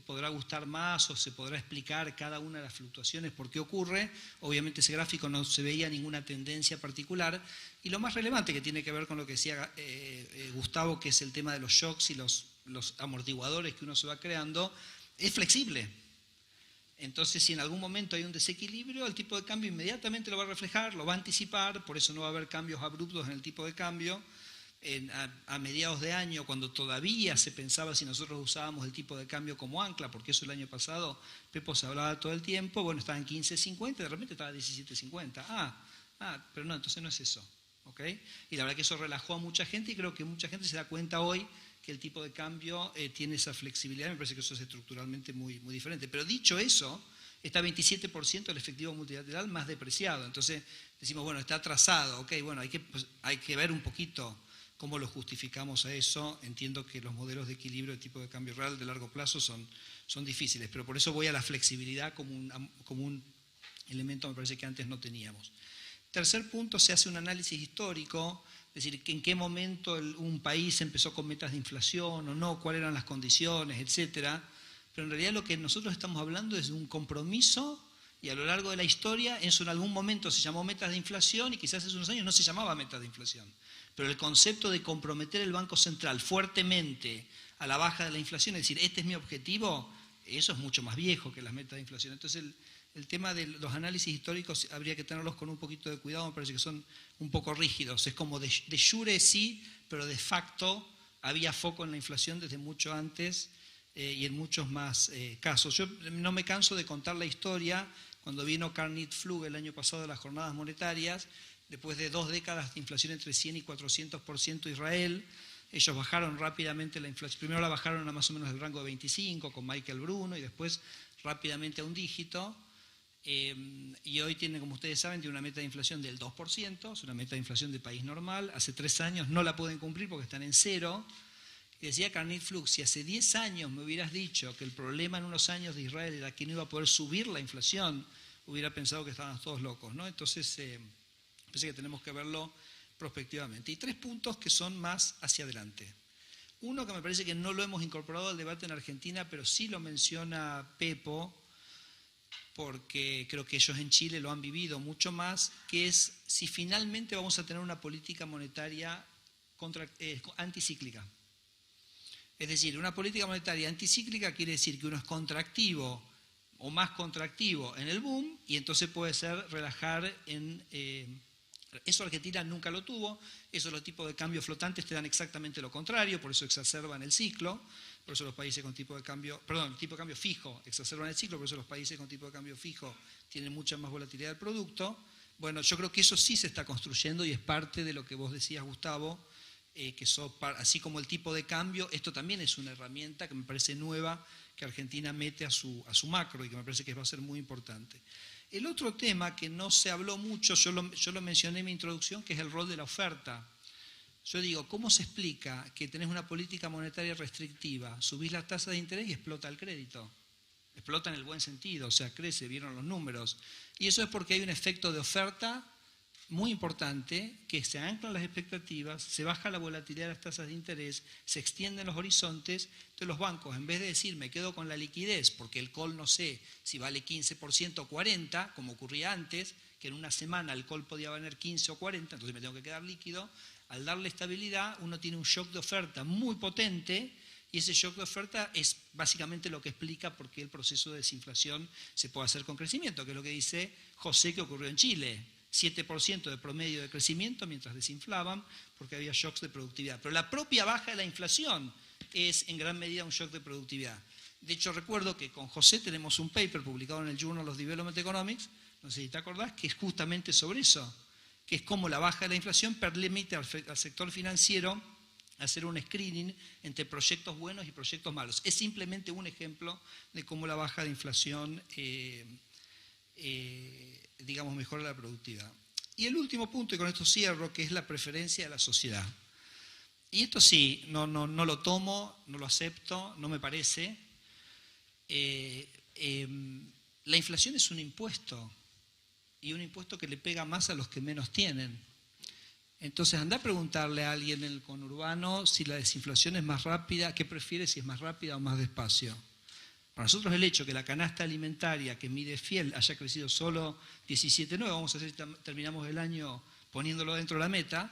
Podrá gustar más o se podrá explicar cada una de las fluctuaciones por qué ocurre. Obviamente ese gráfico no se veía ninguna tendencia particular. Y lo más relevante que tiene que ver con lo que decía Gustavo, que es el tema de los shocks y los amortiguadores que uno se va creando, es flexible. Entonces, si en algún momento hay un desequilibrio, el tipo de cambio inmediatamente lo va a reflejar, lo va a anticipar, por eso no va a haber cambios abruptos en el tipo de cambio. A mediados de año, cuando todavía se pensaba si nosotros usábamos el tipo de cambio como ancla, porque eso el año pasado Pepo se hablaba todo el tiempo, bueno, estaba en 15.50, de repente estaba en 17.50. Pero no, entonces no es eso, ¿ok? Y la verdad que eso relajó a mucha gente y creo que mucha gente se da cuenta hoy que el tipo de cambio tiene esa flexibilidad. Me parece que eso es estructuralmente muy, muy diferente. Pero dicho eso, está 27% el efectivo multilateral más depreciado. Entonces decimos, bueno, está atrasado, ok, bueno, hay que ver un poquito cómo lo justificamos a eso. Entiendo que los modelos de equilibrio de tipo de cambio real de largo plazo son difíciles, pero por eso voy a la flexibilidad como un elemento, me parece que antes no teníamos. Tercer punto, se hace un análisis histórico, es decir, en qué momento un país empezó con metas de inflación o no, cuáles eran las condiciones, etcétera. Pero en realidad lo que nosotros estamos hablando es de un compromiso, y a lo largo de la historia, eso en algún momento se llamó metas de inflación y quizás hace unos años no se llamaba metas de inflación. Pero el concepto de comprometer el Banco Central fuertemente a la baja de la inflación, es decir, este es mi objetivo, eso es mucho más viejo que las metas de inflación. Entonces el tema de los análisis históricos habría que tenerlos con un poquito de cuidado, me parece que son un poco rígidos. Es como de jure sí, pero de facto había foco en la inflación desde mucho antes y en muchos más casos. Yo no me canso de contar la historia. Cuando vino Carl Pflug el año pasado a las jornadas monetarias, después de 2 décadas de inflación entre 100 y 400% Israel, ellos bajaron rápidamente la inflación. Primero la bajaron a más o menos el rango de 25 con Michael Bruno y después rápidamente a un dígito. Y hoy tiene, como ustedes saben, tiene una meta de inflación del 2%, es una meta de inflación de país normal. Hace 3 años no la pueden cumplir porque están en 0. Y decía Carl Pflug, si hace 10 años me hubieras dicho que el problema en unos años de Israel era que no iba a poder subir la inflación, hubiera pensado que estaban todos locos, ¿no? Entonces, pensé que tenemos que verlo prospectivamente. Y 3 puntos que son más hacia adelante. Uno que me parece que no lo hemos incorporado al debate en Argentina, pero sí lo menciona Pepo, porque creo que ellos en Chile lo han vivido mucho más, que es si finalmente vamos a tener una política monetaria anticíclica. Es decir, una política monetaria anticíclica quiere decir que uno es contractivo o más contractivo en el boom y entonces puede ser relajar en... eso Argentina nunca lo tuvo, eso los tipos de cambio flotantes te dan exactamente lo contrario, por eso exacerban el ciclo, por eso los países con tipo de cambio fijo exacerban el ciclo, por eso los países con tipo de cambio fijo tienen mucha más volatilidad del producto. Bueno, yo creo que eso sí se está construyendo y es parte de lo que vos decías, Gustavo, que así como el tipo de cambio, esto también es una herramienta que me parece nueva, que Argentina mete a su macro y que me parece que va a ser muy importante. El otro tema que no se habló mucho, yo lo mencioné en mi introducción, que es el rol de la oferta. Yo digo, ¿cómo se explica que tenés una política monetaria restrictiva, subís la tasa de interés y explota el crédito? Explota en el buen sentido, o sea, crece, vieron los números. Y eso es porque hay un efecto de oferta muy importante, que se anclan las expectativas, se baja la volatilidad de las tasas de interés, se extienden los horizontes, entonces los bancos, en vez de decir me quedo con la liquidez, porque el call no sé si vale 15% o 40%, como ocurría antes, que en una semana el call podía valer 15 o 40, entonces me tengo que quedar líquido, al darle estabilidad uno tiene un shock de oferta muy potente, y ese shock de oferta es básicamente lo que explica por qué el proceso de desinflación se puede hacer con crecimiento, que es lo que dice José que ocurrió en Chile. 7% de promedio de crecimiento mientras desinflaban porque había shocks de productividad. Pero la propia baja de la inflación es en gran medida un shock de productividad. De hecho, recuerdo que con José tenemos un paper publicado en el Journal of Development Economics, no sé si te acordás, que es justamente sobre eso, que es cómo la baja de la inflación permite al sector financiero hacer un screening entre proyectos buenos y proyectos malos. Es simplemente un ejemplo de cómo la baja de inflación digamos, mejora la productividad. Y el último punto, y con esto cierro, que es la preferencia de la sociedad. Y esto sí, no lo tomo, no lo acepto, no me parece. La inflación es un impuesto, y un impuesto que le pega más a los que menos tienen. Entonces, anda a preguntarle a alguien en el conurbano si la desinflación es más rápida, ¿qué prefiere, si es más rápida o más despacio? Para nosotros el hecho que la canasta alimentaria que mide Fiel haya crecido solo 17,9, vamos a ver si terminamos el año poniéndolo dentro de la meta,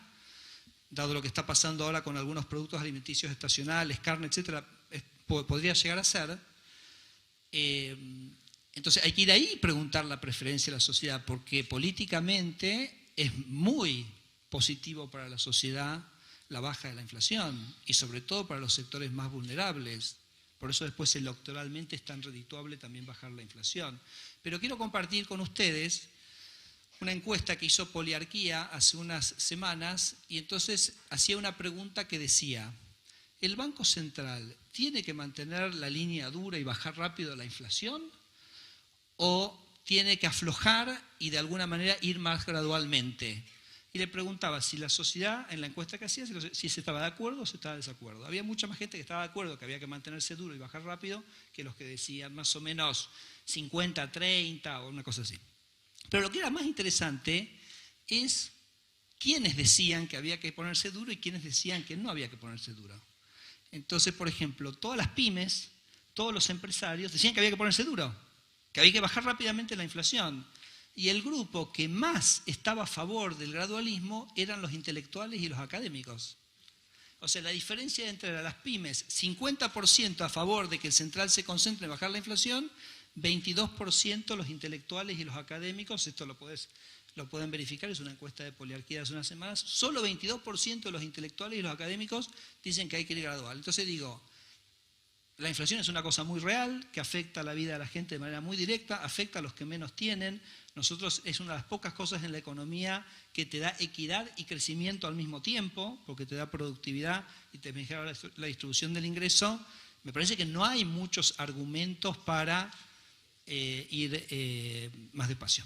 dado lo que está pasando ahora con algunos productos alimenticios estacionales, carne, etcétera, podría llegar a ser. Entonces hay que ir ahí y preguntar la preferencia de la sociedad, porque políticamente es muy positivo para la sociedad la baja de la inflación y sobre todo para los sectores más vulnerables. Por eso después electoralmente es tan redituable también bajar la inflación. Pero quiero compartir con ustedes una encuesta que hizo Poliarquía hace unas semanas y entonces hacía una pregunta que decía, ¿el Banco Central tiene que mantener la línea dura y bajar rápido la inflación o tiene que aflojar y de alguna manera ir más gradualmente? Y le preguntaba si la sociedad, en la encuesta que hacía, si se estaba de acuerdo o se estaba de desacuerdo. Había mucha más gente que estaba de acuerdo que había que mantenerse duro y bajar rápido que los que decían más o menos 50-30 o una cosa así. Pero lo que era más interesante es quiénes decían que había que ponerse duro y quiénes decían que no había que ponerse duro. Entonces, por ejemplo, todas las pymes, todos los empresarios decían que había que ponerse duro, que había que bajar rápidamente la inflación. Y el grupo que más estaba a favor del gradualismo eran los intelectuales y los académicos. O sea, la diferencia entre las pymes, 50% a favor de que el central se concentre en bajar la inflación, 22% los intelectuales y los académicos, esto lo pueden verificar, es una encuesta de Poliarquía de hace unas semanas, solo 22% de los intelectuales y los académicos dicen que hay que ir gradual. Entonces digo, la inflación es una cosa muy real, que afecta a la vida de la gente de manera muy directa, afecta a los que menos tienen. Nosotros es una de las pocas cosas en la economía que te da equidad y crecimiento al mismo tiempo, porque te da productividad y te mejora la distribución del ingreso. Me parece que no hay muchos argumentos para ir más despacio.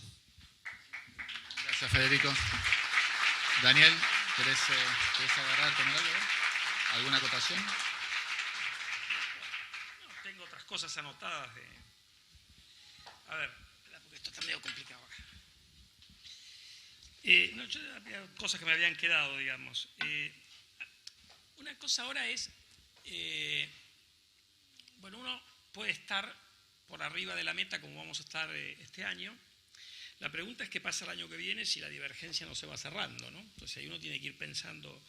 Gracias, Federico. Daniel, ¿querés agarrar con algo? ¿Alguna acotación? Tengo otras cosas anotadas. A ver, porque esto está medio complicado acá. Había cosas que me habían quedado, digamos. Una cosa ahora es Bueno, uno puede estar por arriba de la meta como vamos a estar este año. La pregunta es qué pasa el año que viene si la divergencia no se va cerrando, ¿no? Entonces ahí uno tiene que ir pensando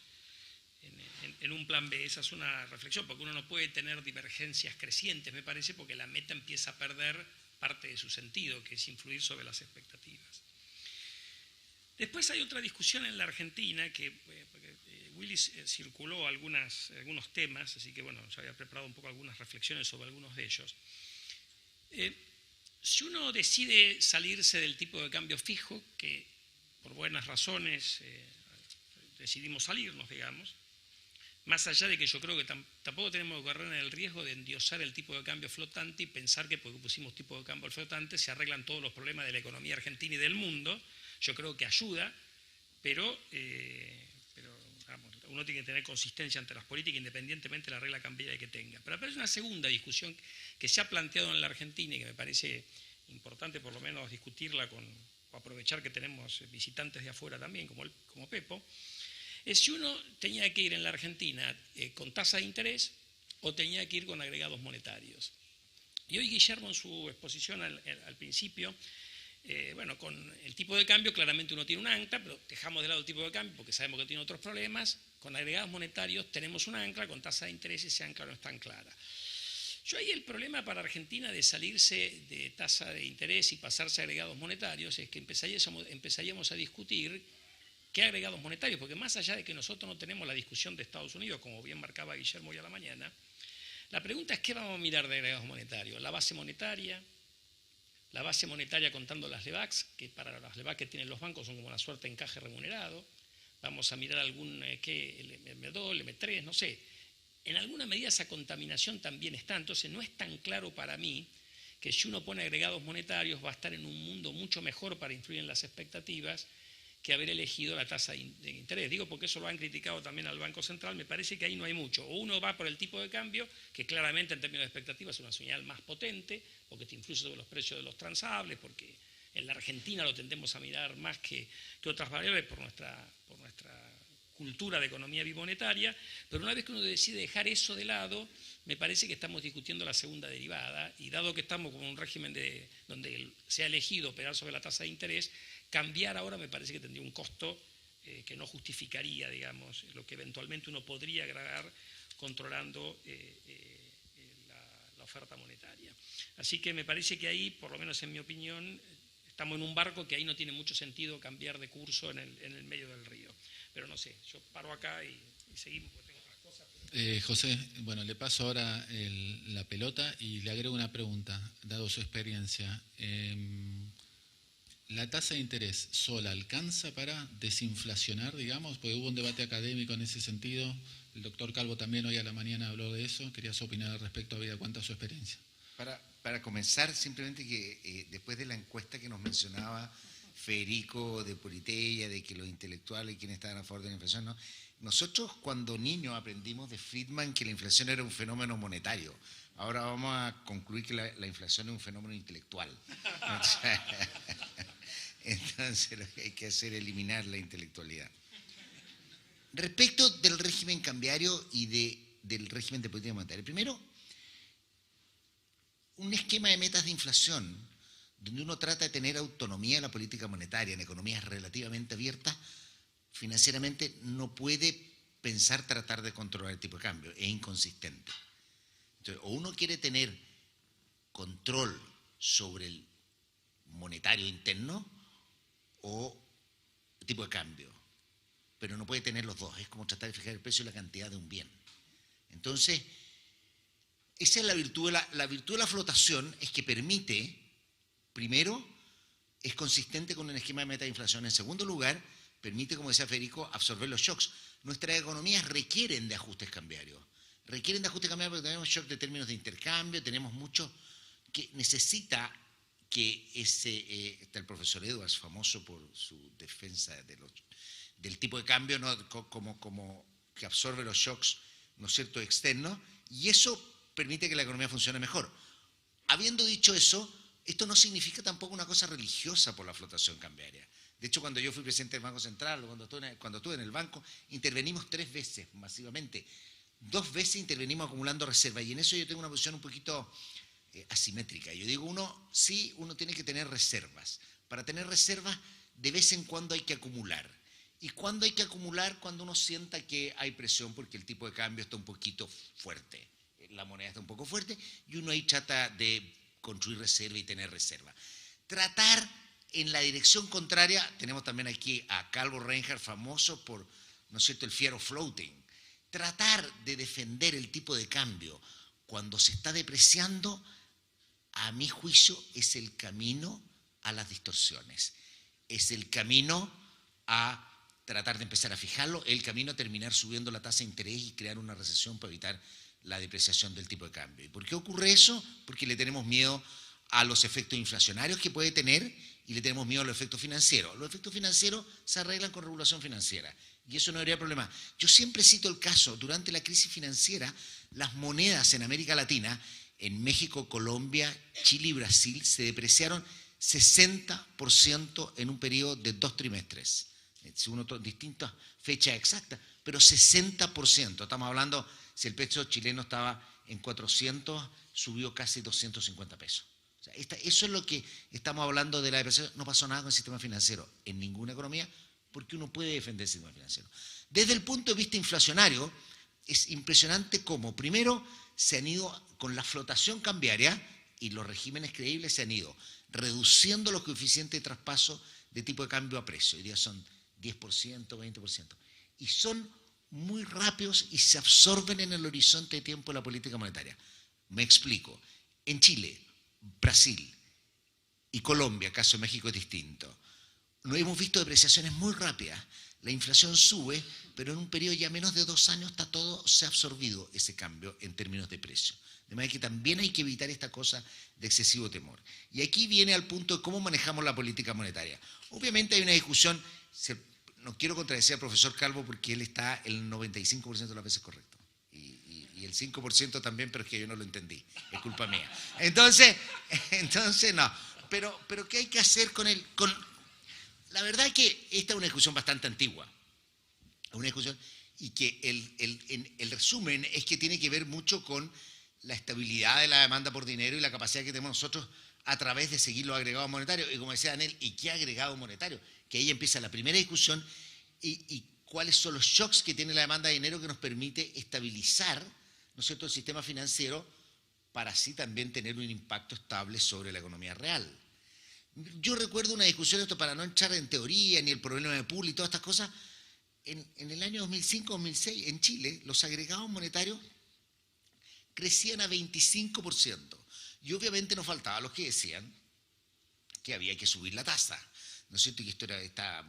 en un plan B. Esa es una reflexión, porque uno no puede tener divergencias crecientes, me parece, porque la meta empieza a perder parte de su sentido, que es influir sobre las expectativas. Después hay otra discusión en la Argentina, que Willis circuló algunos temas, así que bueno, yo había preparado un poco algunas reflexiones sobre algunos de ellos. Si uno decide salirse del tipo de cambio fijo, que por buenas razones decidimos salirnos, digamos, más allá de que yo creo que tampoco tenemos que correr en el riesgo de endiosar el tipo de cambio flotante y pensar que porque pusimos tipo de cambio flotante se arreglan todos los problemas de la economía argentina y del mundo. Yo creo que ayuda, pero vamos, uno tiene que tener consistencia ante las políticas independientemente de la regla cambiaria que tenga. Pero aparece una segunda discusión que se ha planteado en la Argentina y que me parece importante por lo menos discutirla o aprovechar que tenemos visitantes de afuera también, como Pepo, es si uno tenía que ir en la Argentina con tasa de interés o tenía que ir con agregados monetarios. Y hoy Guillermo en su exposición al principio, bueno, con el tipo de cambio claramente uno tiene un ancla, pero dejamos de lado el tipo de cambio porque sabemos que tiene otros problemas. Con agregados monetarios tenemos un ancla, con tasa de interés ese ancla no es tan clara. Yo ahí el problema para Argentina de salirse de tasa de interés y pasarse a agregados monetarios es que empezaríamos a discutir qué agregados monetarios, porque más allá de que nosotros no tenemos la discusión de Estados Unidos, como bien marcaba Guillermo hoy a la mañana, la pregunta es qué vamos a mirar de agregados monetarios, la base monetaria contando las LEVACs, que para las LEVACs que tienen los bancos son como una suerte de encaje remunerado, vamos a mirar algún M2, M3, no sé. En alguna medida esa contaminación también está, entonces no es tan claro para mí que si uno pone agregados monetarios va a estar en un mundo mucho mejor para influir en las expectativas que haber elegido la tasa de interés. Digo porque eso lo han criticado también al Banco Central, me parece que ahí no hay mucho. O uno va por el tipo de cambio, que claramente en términos de expectativas es una señal más potente, porque te influye sobre los precios de los transables, porque en la Argentina lo tendemos a mirar más que otras variables por nuestra cultura de economía bimonetaria, pero una vez que uno decide dejar eso de lado, me parece que estamos discutiendo la segunda derivada, y dado que estamos con un régimen donde se ha elegido operar sobre la tasa de interés, cambiar ahora me parece que tendría un costo que no justificaría, digamos, lo que eventualmente uno podría agregar controlando la oferta monetaria. Así que me parece que ahí, por lo menos en mi opinión, estamos en un barco que ahí no tiene mucho sentido cambiar de curso en el medio del río. Pero no sé, yo paro acá y seguimos, porque tengo otras cosas. José, bueno, le paso ahora la pelota y le agrego una pregunta, dado su experiencia. ¿La tasa de interés sola alcanza para desinflacionar, digamos? Porque hubo un debate académico en ese sentido. El doctor Calvo también hoy a la mañana habló de eso. Quería su opinión al respecto, habida cuenta su experiencia. Para comenzar, simplemente que después de la encuesta que nos mencionaba Federico de Politeia, de que los intelectuales y quienes estaban a favor de la inflación, ¿no? Nosotros cuando niños aprendimos de Friedman que la inflación era un fenómeno monetario. Ahora vamos a concluir que la inflación es un fenómeno intelectual. Entonces lo que hay que hacer es eliminar la intelectualidad. Respecto del régimen cambiario y del régimen de política monetaria. Primero, un esquema de metas de inflación donde uno trata de tener autonomía en la política monetaria, en economías relativamente abiertas, financieramente no puede pensar tratar de controlar el tipo de cambio, es inconsistente. Entonces, o uno quiere tener control sobre el monetario interno o el tipo de cambio, pero no puede tener los dos, es como tratar de fijar el precio y la cantidad de un bien. Entonces, esa es la virtud de la flotación, es que permite, primero, es consistente con un esquema de meta de inflación. En segundo lugar, permite, como decía Federico, absorber los shocks. Nuestras economías requieren de ajustes cambiarios. Requieren de ajustes cambiarios porque tenemos shock de términos de intercambio, tenemos mucho que necesita que está el profesor Edwards, famoso por su defensa del tipo de cambio, ¿no? como que absorbe los shocks, ¿no es cierto?, externos, y eso permite que la economía funcione mejor. Habiendo dicho eso, esto no significa tampoco una cosa religiosa por la flotación cambiaria. De hecho, cuando yo fui presidente del Banco Central, cuando estuve en el banco, intervenimos 3 veces masivamente. 2 veces intervenimos acumulando reservas, y en eso yo tengo una posición un poquito asimétrica. Yo digo, uno tiene que tener reservas. Para tener reservas, de vez en cuando hay que acumular. ¿Y cuándo hay que acumular? Cuando uno sienta que hay presión porque el tipo de cambio está un poquito fuerte, la moneda está un poco fuerte, y uno ahí trata de construir reserva y tener reserva. Tratar en la dirección contraria, tenemos también aquí a Calvo Reinhardt, famoso por, ¿no es cierto?, el fear of floating. Tratar de defender el tipo de cambio cuando se está depreciando, a mi juicio, es el camino a las distorsiones. Es el camino a tratar de empezar a fijarlo, el camino a terminar subiendo la tasa de interés y crear una recesión para evitar la depreciación del tipo de cambio. ¿Y por qué ocurre eso? Porque le tenemos miedo a los efectos inflacionarios que puede tener y le tenemos miedo a los efectos financieros. Los efectos financieros se arreglan con regulación financiera y eso no habría problema. Yo siempre cito el caso, durante la crisis financiera, las monedas en América Latina, en México, Colombia, Chile y Brasil, se depreciaron 60% en un periodo de 2 trimestres. Según distintas fechas exactas, pero 60%. Estamos hablando, si el peso chileno estaba en 400, subió casi 250 pesos. O sea, eso es lo que estamos hablando de la depreciación. No pasó nada con el sistema financiero en ninguna economía, porque uno puede defender el sistema financiero. Desde el punto de vista inflacionario, es impresionante cómo, primero, se han ido con la flotación cambiaria y los regímenes creíbles se han ido reduciendo los coeficientes de traspaso de tipo de cambio a precio. Hoy día son 10%, 20%. Y son muy rápidos y se absorben en el horizonte de tiempo de la política monetaria. Me explico. En Chile, Brasil y Colombia, caso de México es distinto, no hemos visto depreciaciones muy rápidas. La inflación sube, pero en un periodo ya menos de 2 años está todo, se ha absorbido ese cambio en términos de precio. De manera que también hay que evitar esta cosa de excesivo temor. Y aquí viene al punto de cómo manejamos la política monetaria. Obviamente hay una discusión, no quiero contradecir al profesor Calvo porque él está el 95% de las veces correcto. Y el 5% también, pero es que yo no lo entendí. Es culpa mía. Entonces no. Pero ¿qué hay que hacer con él? La verdad es que esta es una discusión bastante antigua. Una discusión y que el resumen es que tiene que ver mucho con la estabilidad de la demanda por dinero y la capacidad que tenemos nosotros a través de seguir los agregados monetarios. Y como decía Daniel, ¿y qué agregado monetario? Que ahí empieza la primera discusión y cuáles son los shocks que tiene la demanda de dinero que nos permite estabilizar, ¿no es cierto?, el sistema financiero para así también tener un impacto estable sobre la economía real. Yo recuerdo una discusión, esto para no entrar en teoría ni el problema de pool y todas estas cosas, en el año 2005-2006 en Chile los agregados monetarios crecían a 25%. Y obviamente nos faltaban los que decían que había que subir la tasa, ¿no es cierto? Y que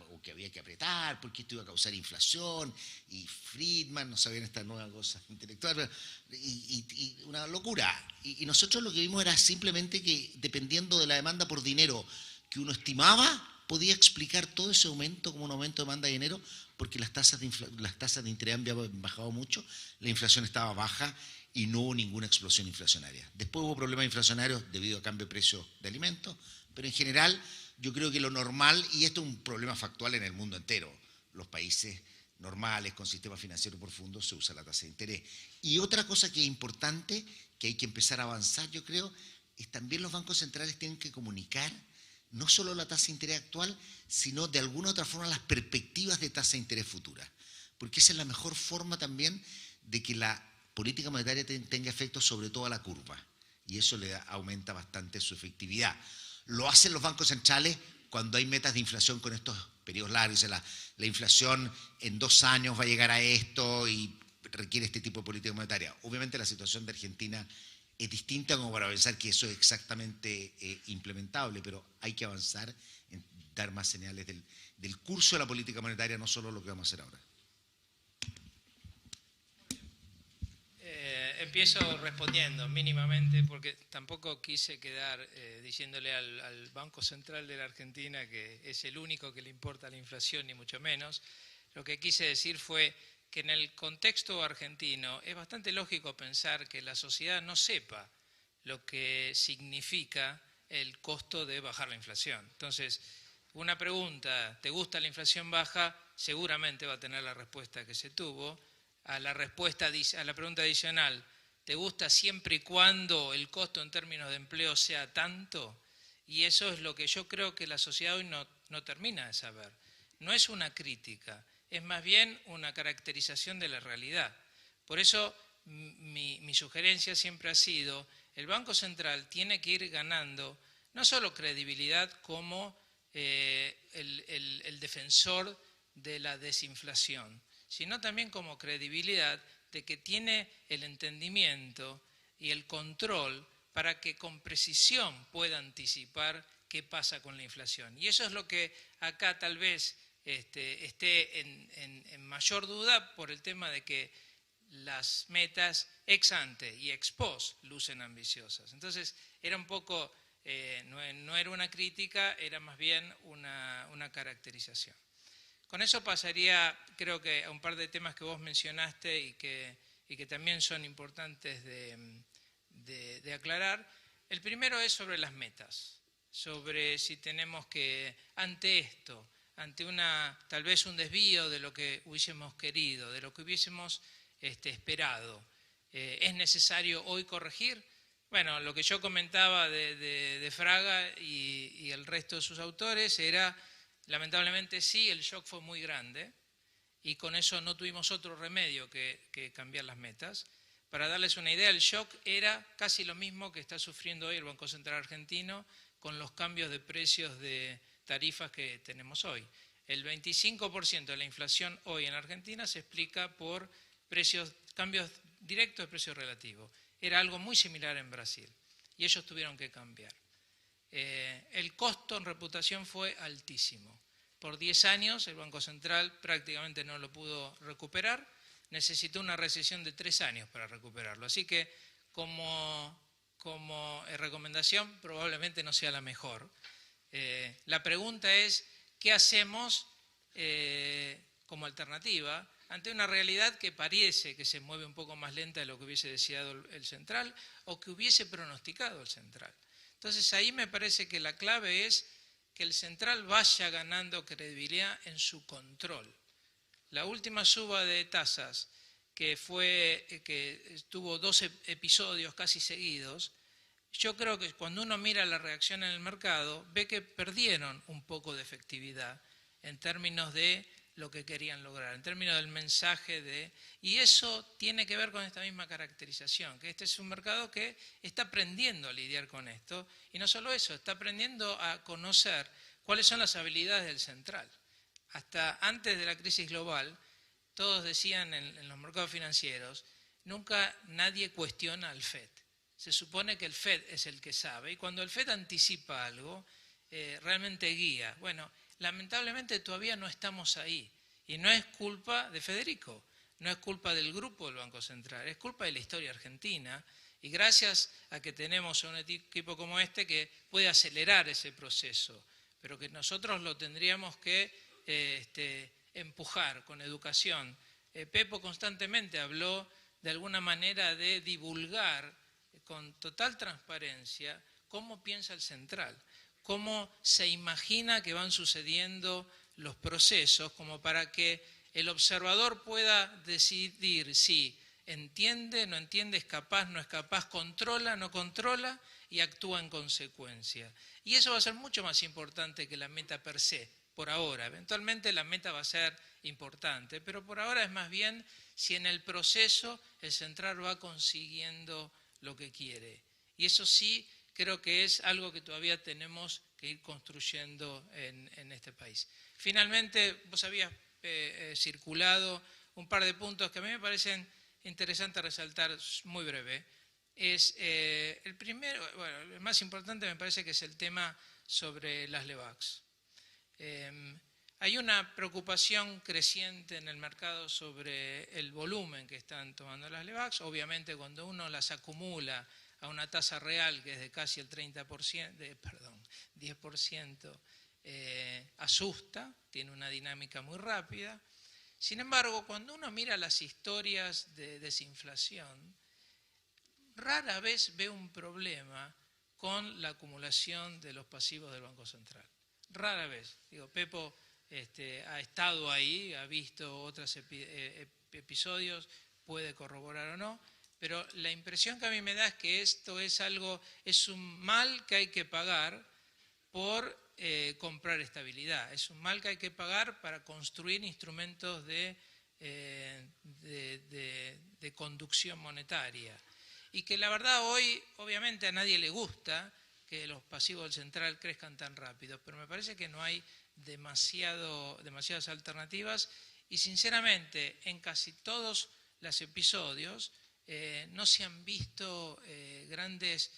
o que había que apretar porque esto iba a causar inflación, y Friedman, no sabían esta nueva cosa intelectual, y una locura. Y nosotros lo que vimos era simplemente que dependiendo de la demanda por dinero que uno estimaba, podía explicar todo ese aumento como un aumento de demanda de dinero, porque las tasas de interés habían bajado mucho, la inflación estaba baja y no hubo ninguna explosión inflacionaria. Después hubo problemas inflacionarios debido a cambio de precios de alimentos, pero en general yo creo que lo normal, y esto es un problema factual en el mundo entero, los países normales con sistema financiero profundo se usa la tasa de interés. Y otra cosa que es importante, que hay que empezar a avanzar, yo creo, es también los bancos centrales tienen que comunicar no solo la tasa de interés actual, sino de alguna u otra forma las perspectivas de tasa de interés futura. Porque esa es la mejor forma también de que la política monetaria tenga efectos sobre toda la curva. Y eso aumenta bastante su efectividad. Lo hacen los bancos centrales cuando hay metas de inflación con estos periodos largos. La inflación en 2 años va a llegar a esto y requiere este tipo de política monetaria. Obviamente la situación de Argentina es distinta como para pensar que eso es exactamente implementable, pero hay que avanzar en dar más señales del curso de la política monetaria, no solo lo que vamos a hacer ahora. Empiezo respondiendo mínimamente, porque tampoco quise quedar diciéndole al Banco Central de la Argentina que es el único que le importa la inflación, ni mucho menos. Lo que quise decir fue que en el contexto argentino es bastante lógico pensar que la sociedad no sepa lo que significa el costo de bajar la inflación. Entonces, una pregunta, ¿te gusta la inflación baja? Seguramente va a tener la respuesta que se tuvo. a la respuesta, a la pregunta adicional, ¿te gusta siempre y cuando el costo en términos de empleo sea tanto? Y eso es lo que yo creo que la sociedad hoy no termina de saber. No es una crítica, es más bien una caracterización de la realidad. Por eso mi sugerencia siempre ha sido, el Banco Central tiene que ir ganando no solo credibilidad como el defensor de la desinflación, sino también como credibilidad de que tiene el entendimiento y el control para que con precisión pueda anticipar qué pasa con la inflación. Y eso es lo que acá tal vez esté en mayor duda por el tema de que las metas ex ante y ex post lucen ambiciosas. Entonces, era un poco, no era una crítica, era más bien una caracterización. Con eso pasaría, creo que a un par de temas que vos mencionaste y que también son importantes de aclarar. El primero es sobre las metas, sobre si tenemos que, ante esto, ante tal vez un desvío de lo que hubiésemos querido, de lo que hubiésemos esperado, ¿es necesario hoy corregir? Bueno, lo que yo comentaba de Fraga y el resto de sus autores era, lamentablemente sí, el shock fue muy grande y con eso no tuvimos otro remedio que cambiar las metas. Para darles una idea, el shock era casi lo mismo que está sufriendo hoy el Banco Central Argentino con los cambios de precios de tarifas que tenemos hoy. El 25% de la inflación hoy en Argentina se explica por cambios directos de precio relativo. Era algo muy similar en Brasil y ellos tuvieron que cambiar. El costo en reputación fue altísimo. Por 10 años el Banco Central prácticamente no lo pudo recuperar, necesitó una recesión de 3 años para recuperarlo. Así que como recomendación probablemente no sea la mejor. La pregunta es, ¿qué hacemos como alternativa ante una realidad que parece que se mueve un poco más lenta de lo que hubiese deseado el central o que hubiese pronosticado el central? Entonces ahí me parece que la clave es que el central vaya ganando credibilidad en su control. La última suba de tasas que tuvo 12 episodios casi seguidos, yo creo que cuando uno mira la reacción en el mercado, ve que perdieron un poco de efectividad en términos de lo que querían lograr, en términos del mensaje y eso tiene que ver con esta misma caracterización, que este es un mercado que está aprendiendo a lidiar con esto, y no solo eso, está aprendiendo a conocer cuáles son las habilidades del central. Hasta antes de la crisis global, todos decían en los mercados financieros, nunca nadie cuestiona al FED. Se supone que el FED es el que sabe, y cuando el FED anticipa algo, realmente guía. Bueno, lamentablemente todavía no estamos ahí, y no es culpa de Federico, no es culpa del grupo del Banco Central, es culpa de la historia argentina, y gracias a que tenemos a un equipo como este que puede acelerar ese proceso, pero que nosotros lo tendríamos que empujar con educación. Pepo constantemente habló de alguna manera de divulgar con total transparencia cómo piensa el central, cómo se imagina que van sucediendo los procesos, como para que el observador pueda decidir si entiende, no entiende, es capaz, no es capaz, controla, no controla y actúa en consecuencia. Y eso va a ser mucho más importante que la meta per se, por ahora. Eventualmente la meta va a ser importante, pero por ahora es más bien si en el proceso el central va consiguiendo lo que quiere. Y eso sí creo que es algo que todavía tenemos que ir construyendo en este país. Finalmente, vos habías circulado un par de puntos que a mí me parecen interesantes resaltar muy breve. El primero, bueno, el más importante me parece que es el tema sobre las LEVACs. Hay una preocupación creciente en el mercado sobre el volumen que están tomando las LEVACs. Obviamente cuando uno las acumula a una tasa real que es de casi el 10%, asusta, tiene una dinámica muy rápida. Sin embargo, cuando uno mira las historias de desinflación, rara vez ve un problema con la acumulación de los pasivos del Banco Central. Rara vez. Pepo ha estado ahí, ha visto otras episodios puede corroborar o no, pero la impresión que a mí me da es que esto es un mal que hay que pagar por comprar estabilidad, es un mal que hay que pagar para construir instrumentos de conducción monetaria. Y que la verdad hoy, obviamente a nadie le gusta que los pasivos del central crezcan tan rápido, pero me parece que no hay demasiadas alternativas y sinceramente en casi todos los episodios no se han visto grandes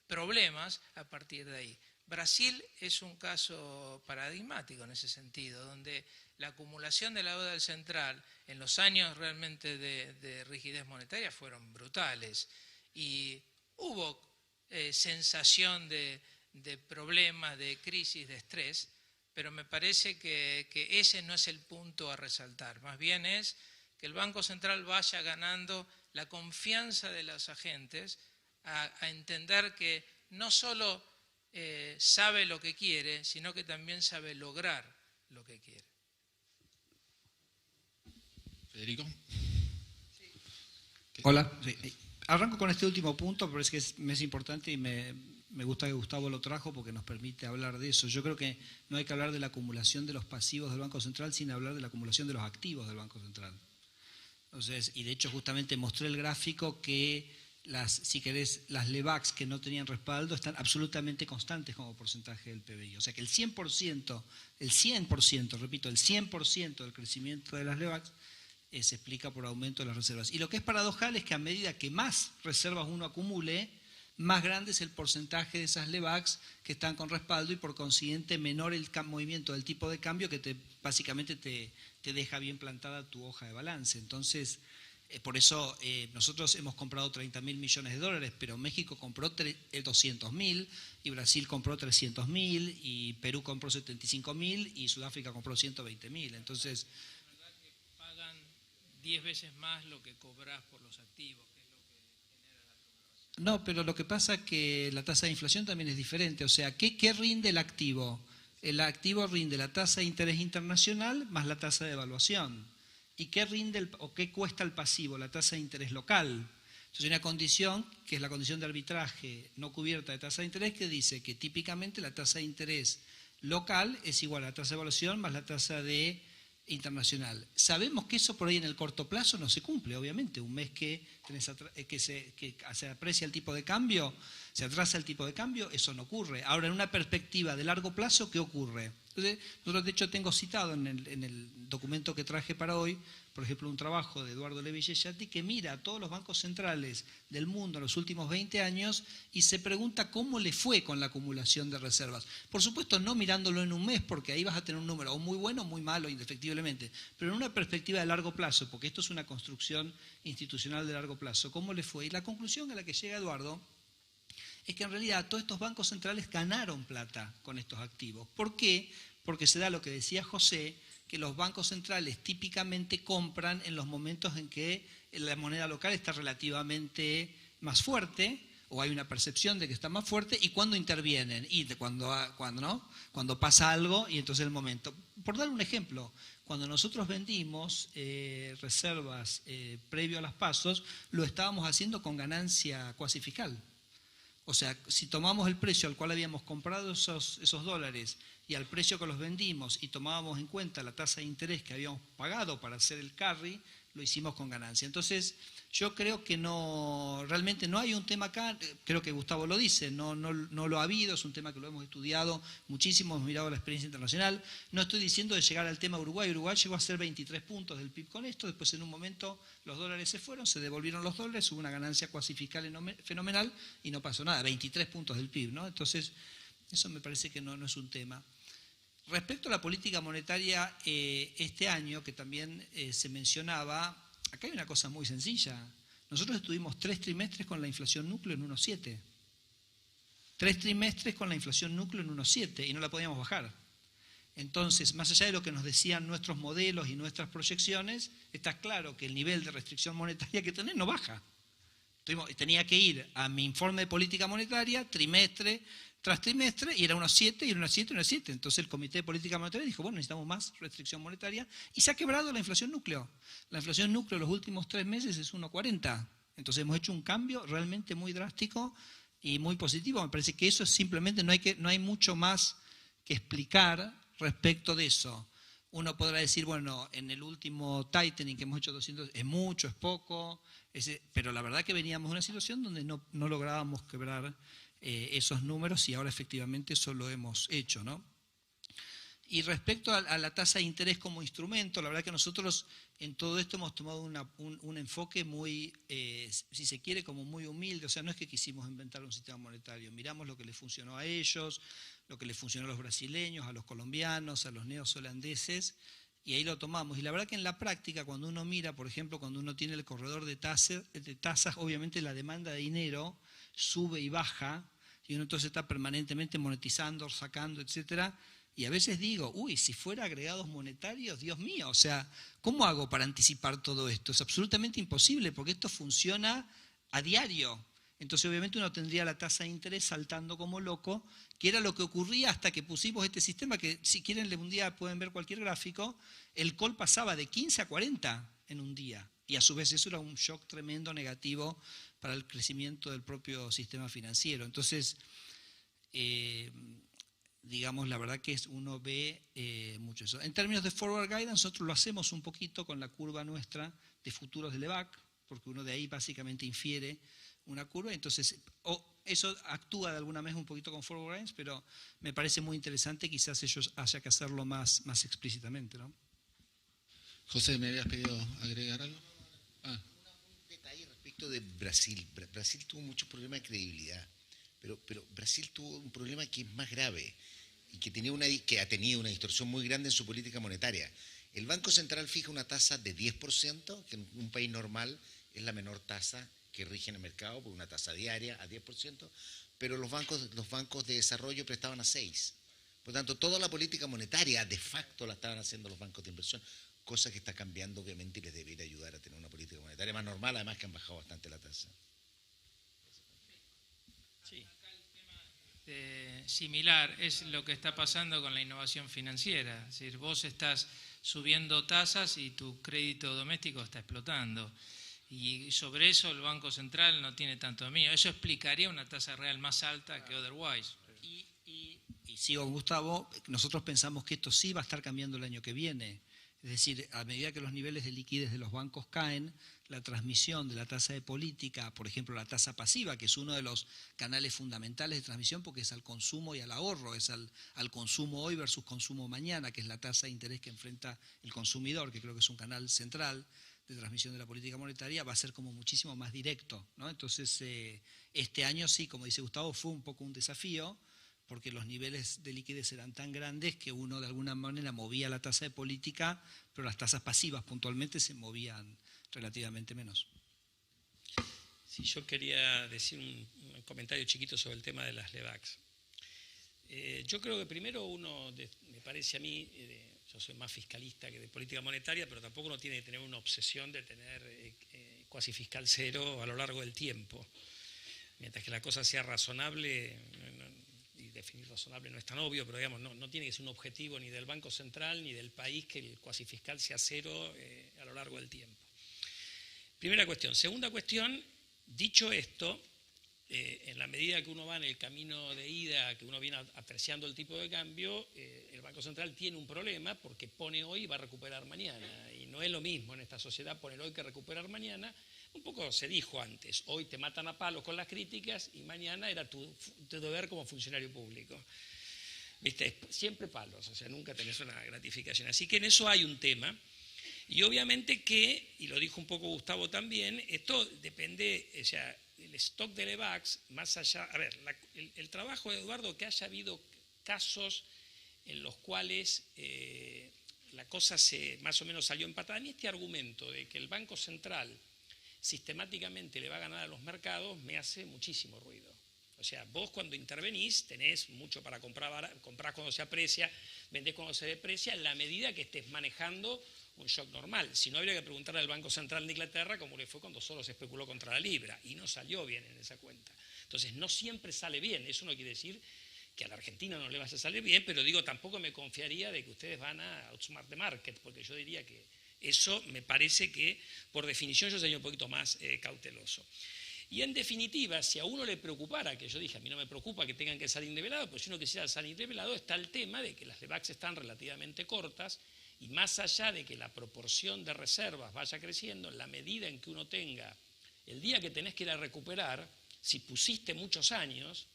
problemas a partir de ahí. Brasil es un caso paradigmático en ese sentido, donde la acumulación de la deuda del central en los años realmente de rigidez monetaria fueron brutales y hubo sensación de problemas, de crisis, de estrés, pero me parece que ese no es el punto a resaltar, más bien es que el Banco Central vaya ganando la confianza de los agentes a entender que no solo sabe lo que quiere, sino que también sabe lograr lo que quiere. Federico. Hola. Sí. Arranco con este último punto, pero es que me es importante y me gusta que Gustavo lo trajo porque nos permite hablar de eso. Yo creo que no hay que hablar de la acumulación de los pasivos del Banco Central sin hablar de la acumulación de los activos del Banco Central. Entonces, y de hecho justamente mostré el gráfico que si querés, las LEVAX que no tenían respaldo están absolutamente constantes como porcentaje del PBI. O sea que el 100%, repito, el 100% del crecimiento de las LEVAX se explica por aumento de las reservas. Y lo que es paradojal es que a medida que más reservas uno acumule, más grande es el porcentaje de esas LEVAX que están con respaldo y por consiguiente menor el movimiento del tipo de cambio que básicamente te deja bien plantada tu hoja de balance. Entonces, por eso nosotros hemos comprado 30.000 millones de dólares, pero México compró 200.000 y Brasil compró 300.000 y Perú compró 75.000 y Sudáfrica compró 120.000. Entonces, 10 veces más lo que cobras por los activos, que es lo que genera la preocupación. No, pero lo que pasa es que la tasa de inflación también es diferente. O sea, ¿qué rinde el activo? El activo rinde la tasa de interés internacional más la tasa de evaluación. ¿Y qué rinde o qué cuesta el pasivo? La tasa de interés local. Entonces hay una condición, que es la condición de arbitraje no cubierta de tasa de interés, que dice que típicamente la tasa de interés local es igual a la tasa de evaluación más la tasa de internacional. Sabemos que eso por ahí en el corto plazo no se cumple, obviamente. Un mes que se aprecia el tipo de cambio, se atrasa el tipo de cambio, eso no ocurre. Ahora, en una perspectiva de largo plazo, ¿qué ocurre? Entonces, nosotros de hecho tengo citado en el documento que traje para hoy, por ejemplo, un trabajo de Eduardo Levi Yeshati que mira a todos los bancos centrales del mundo en los últimos 20 años y se pregunta cómo le fue con la acumulación de reservas. Por supuesto, no mirándolo en un mes, porque ahí vas a tener un número o muy bueno o muy malo, indefectiblemente, pero en una perspectiva de largo plazo, porque esto es una construcción institucional de largo plazo, ¿cómo le fue? Y la conclusión a la que llega Eduardo es que en realidad todos estos bancos centrales ganaron plata con estos activos. ¿Por qué? Porque se da lo que decía José, que los bancos centrales típicamente compran en los momentos en que la moneda local está relativamente más fuerte, o hay una percepción de que está más fuerte, y cuando intervienen, y cuando pasa algo, y entonces el momento. Por dar un ejemplo, cuando nosotros vendimos reservas previo a las pasos, lo estábamos haciendo con ganancia cuasi fiscal. O sea, si tomamos el precio al cual habíamos comprado esos dólares y al precio que los vendimos y tomábamos en cuenta la tasa de interés que habíamos pagado para hacer el carry, lo hicimos con ganancia. Entonces, yo creo que realmente no hay un tema acá, creo que Gustavo lo dice, no lo ha habido, es un tema que lo hemos estudiado muchísimo, hemos mirado la experiencia internacional. No estoy diciendo de llegar al tema Uruguay. Uruguay llegó a ser 23 puntos del PIB con esto, después en un momento los dólares se fueron, se devolvieron los dólares, hubo una ganancia cuasi fiscal fenomenal y no pasó nada, 23 puntos del PIB, ¿no? Entonces, eso me parece que no es un tema. Respecto a la política monetaria, este año, que también se mencionaba, acá hay una cosa muy sencilla. Nosotros estuvimos 3 trimestres con la inflación núcleo en 1,7. 3 trimestres con la inflación núcleo en 1,7 y no la podíamos bajar. Entonces, más allá de lo que nos decían nuestros modelos y nuestras proyecciones, está claro que el nivel de restricción monetaria que tenés no baja. Tenía que ir a mi informe de política monetaria trimestre tras trimestre, y era unos 7, y era unos 7, y unos 7. Entonces el Comité de Política Monetaria dijo, bueno, necesitamos más restricción monetaria, y se ha quebrado la inflación núcleo. La inflación núcleo los últimos 3 meses es 1,40. Entonces hemos hecho un cambio realmente muy drástico y muy positivo. Me parece que eso es simplemente, no hay mucho más que explicar respecto de eso. Uno podrá decir, bueno, en el último tightening que hemos hecho 200, es mucho, es poco, pero la verdad que veníamos de una situación donde no lográbamos quebrar esos números, y ahora efectivamente eso lo hemos hecho, ¿no? Y respecto a la tasa de interés como instrumento, la verdad que nosotros en todo esto hemos tomado un enfoque muy, si se quiere, como muy humilde. O sea, no es que quisimos inventar un sistema monetario, miramos lo que les funcionó a ellos, lo que les funcionó a los brasileños, a los colombianos, a los neozelandeses, y ahí lo tomamos. Y la verdad que en la práctica, cuando uno mira, por ejemplo, cuando uno tiene el corredor de tasas, obviamente la demanda de dinero sube y baja, y uno entonces está permanentemente monetizando, sacando, etcétera. Y a veces digo, uy, si fuera agregados monetarios, Dios mío, o sea, ¿cómo hago para anticipar todo esto? Es absolutamente imposible, porque esto funciona a diario. Entonces, obviamente, uno tendría la tasa de interés saltando como loco, que era lo que ocurría hasta que pusimos este sistema, que si quieren un día pueden ver cualquier gráfico, el call pasaba de 15 a 40 en un día. Y a su vez eso era un shock tremendo negativo para el crecimiento del propio sistema financiero. Entonces, digamos, la verdad que uno ve mucho eso. En términos de forward guidance, nosotros lo hacemos un poquito con la curva nuestra de futuros de Levac, porque uno de ahí básicamente infiere una curva, entonces eso actúa de alguna manera un poquito con forward guidance, pero me parece muy interesante, quizás ellos haya que hacerlo más explícitamente, ¿no? José, ¿me habías pedido agregar algo? Un detalle respecto de Brasil. Brasil tuvo muchos problemas de credibilidad, pero Brasil tuvo un problema que es más grave y que ha tenido una distorsión muy grande en su política monetaria. El Banco Central fija una tasa de 10%, que en un país normal es la menor tasa que rige en el mercado, por una tasa diaria a 10%, pero los bancos de desarrollo prestaban a 6%. Por lo tanto, toda la política monetaria de facto la estaban haciendo los bancos de inversión, cosa que está cambiando obviamente y les debería ayudar a tener una política monetaria más normal, además que han bajado bastante la tasa. Sí. Similar es lo que está pasando con la innovación financiera. Es decir, vos estás subiendo tasas y tu crédito doméstico está explotando. Y sobre eso el Banco Central no tiene tanto dominio. Eso explicaría una tasa real más alta que otherwise. Y sigo con Gustavo, nosotros pensamos que esto sí va a estar cambiando el año que viene. Es decir, a medida que los niveles de liquidez de los bancos caen, la transmisión de la tasa de política, por ejemplo la tasa pasiva, que es uno de los canales fundamentales de transmisión porque es al consumo y al ahorro, es al consumo hoy versus consumo mañana, que es la tasa de interés que enfrenta el consumidor, que creo que es un canal central de transmisión de la política monetaria, va a ser como muchísimo más directo, ¿no? Entonces, este año sí, como dice Gustavo, fue un poco un desafío, porque los niveles de liquidez eran tan grandes que uno de alguna manera movía la tasa de política, pero las tasas pasivas puntualmente se movían relativamente menos. Sí, yo quería decir un comentario chiquito sobre el tema de las Levacs. Yo creo que primero me parece a mí, yo soy más fiscalista que de política monetaria, pero tampoco uno tiene que tener una obsesión de tener cuasi fiscal cero a lo largo del tiempo. Mientras que la cosa sea razonable, y definir razonable no es tan obvio, pero digamos, no tiene que ser un objetivo ni del Banco Central ni del país que el cuasi fiscal sea cero a lo largo del tiempo. Primera cuestión. Segunda cuestión, dicho esto, en la medida que uno va en el camino de ida, que uno viene apreciando el tipo de cambio, el Banco Central tiene un problema porque pone hoy y va a recuperar mañana. Y no es lo mismo en esta sociedad poner hoy que recuperar mañana. Un poco se dijo antes, hoy te matan a palos con las críticas y mañana era tu deber como funcionario público. ¿Viste? Siempre palos, o sea, nunca tenés una gratificación. Así que en eso hay un tema. Y obviamente que, y lo dijo un poco Gustavo también, esto depende, o sea, el stock de Levacs, más allá, a ver, el trabajo de Eduardo, que haya habido casos en los cuales la cosa más o menos salió empatada, ni este argumento de que el Banco Central sistemáticamente le va a ganar a los mercados me hace muchísimo ruido. O sea, vos cuando intervenís tenés mucho para comprar, comprás cuando se aprecia, vendés cuando se deprecia, en la medida que estés manejando un shock normal. Si no, habría que preguntarle al Banco Central de Inglaterra cómo le fue cuando solo se especuló contra la libra, y no salió bien en esa cuenta. Entonces, no siempre sale bien. Eso no quiere decir que a la Argentina no le vaya a salir bien, pero digo, tampoco me confiaría de que ustedes van a outsmart the market, porque yo diría que eso me parece que, por definición, yo sería un poquito más cauteloso. Y en definitiva, si a uno le preocupara, que yo dije, a mí no me preocupa que tengan que salir nivelados, pues si uno quisiera salir nivelado, está el tema de que las LEVAX están relativamente cortas, y más allá de que la proporción de reservas vaya creciendo, en la medida en que uno tenga, el día que tenés que ir a recuperar, si pusiste muchos años,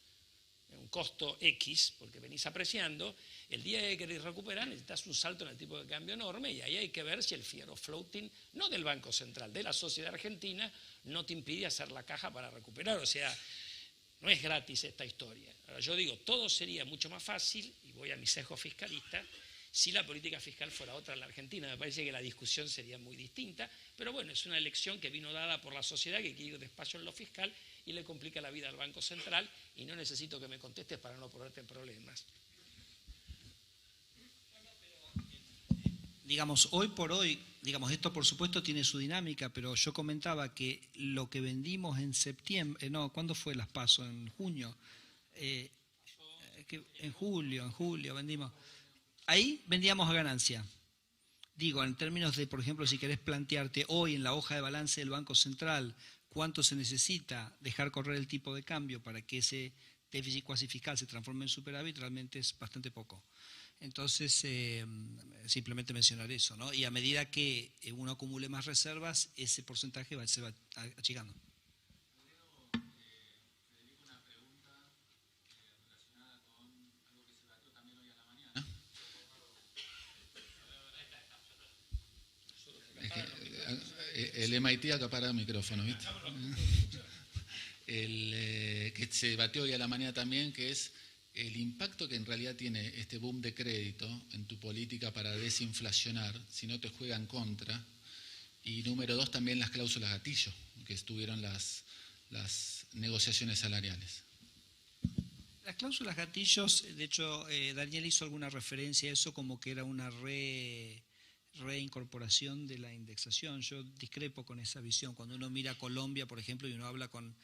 un costo X, porque venís apreciando, el día que querés recuperar necesitas un salto en el tipo de cambio enorme, y ahí hay que ver si el fear of floating, no del Banco Central, de la sociedad argentina, no te impide hacer la caja para recuperar. O sea, no es gratis esta historia. Ahora, yo digo, todo sería mucho más fácil, y voy a mi sesgo fiscalista, si la política fiscal fuera otra en la Argentina. Me parece que la discusión sería muy distinta, pero bueno, es una elección que vino dada por la sociedad que quiere ir despacio en lo fiscal y le complica la vida al Banco Central, y no necesito que me contestes para no ponerte en problemas. Digamos, hoy por hoy, digamos, esto por supuesto tiene su dinámica, pero yo comentaba que lo que vendimos en septiembre, ¿cuándo fue las PASO? En junio, en julio vendimos. Ahí vendíamos a ganancia. Digo, en términos de, por ejemplo, si querés plantearte hoy en la hoja de balance del Banco Central cuánto se necesita dejar correr el tipo de cambio para que ese déficit cuasi fiscal se transforme en superávit, realmente es bastante poco. Entonces, simplemente mencionar eso, ¿no? Y a medida que uno acumule más reservas, ese porcentaje se va achicando. El MIT acapara el micrófono, ¿viste? Que se debatió hoy a la mañana también, que es el impacto que en realidad tiene este boom de crédito en tu política para desinflacionar, si no te juega en contra. Y número 2, también las cláusulas gatillo, que estuvieron las negociaciones salariales. Las cláusulas gatillos, de hecho, Daniel hizo alguna referencia a eso como que era una reincorporación de la indexación. Yo discrepo con esa visión. Cuando uno mira a Colombia, por ejemplo, y uno habla con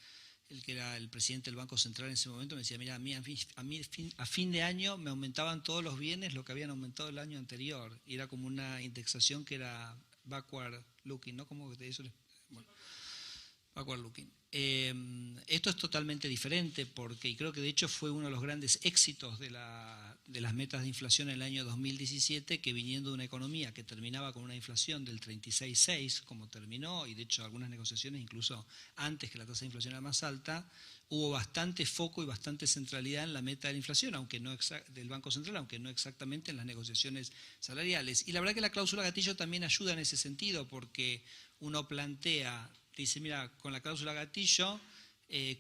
el que era el presidente del Banco Central en ese momento, me decía, mira, a mí a fin de año me aumentaban todos los bienes lo que habían aumentado el año anterior. Y era como una indexación que era backward looking, ¿no? Como que eso, bueno, backward looking. Esto es totalmente diferente porque, y creo que de hecho fue uno de los grandes éxitos de las metas de inflación en el año 2017, que viniendo de una economía que terminaba con una inflación del 36,6, como terminó, y de hecho algunas negociaciones incluso antes que la tasa de inflación era más alta, hubo bastante foco y bastante centralidad en la meta de la inflación, aunque no del Banco Central, aunque no exactamente en las negociaciones salariales. Y la verdad que la cláusula gatillo también ayuda en ese sentido, porque uno plantea, dice, mira, con la cláusula gatillo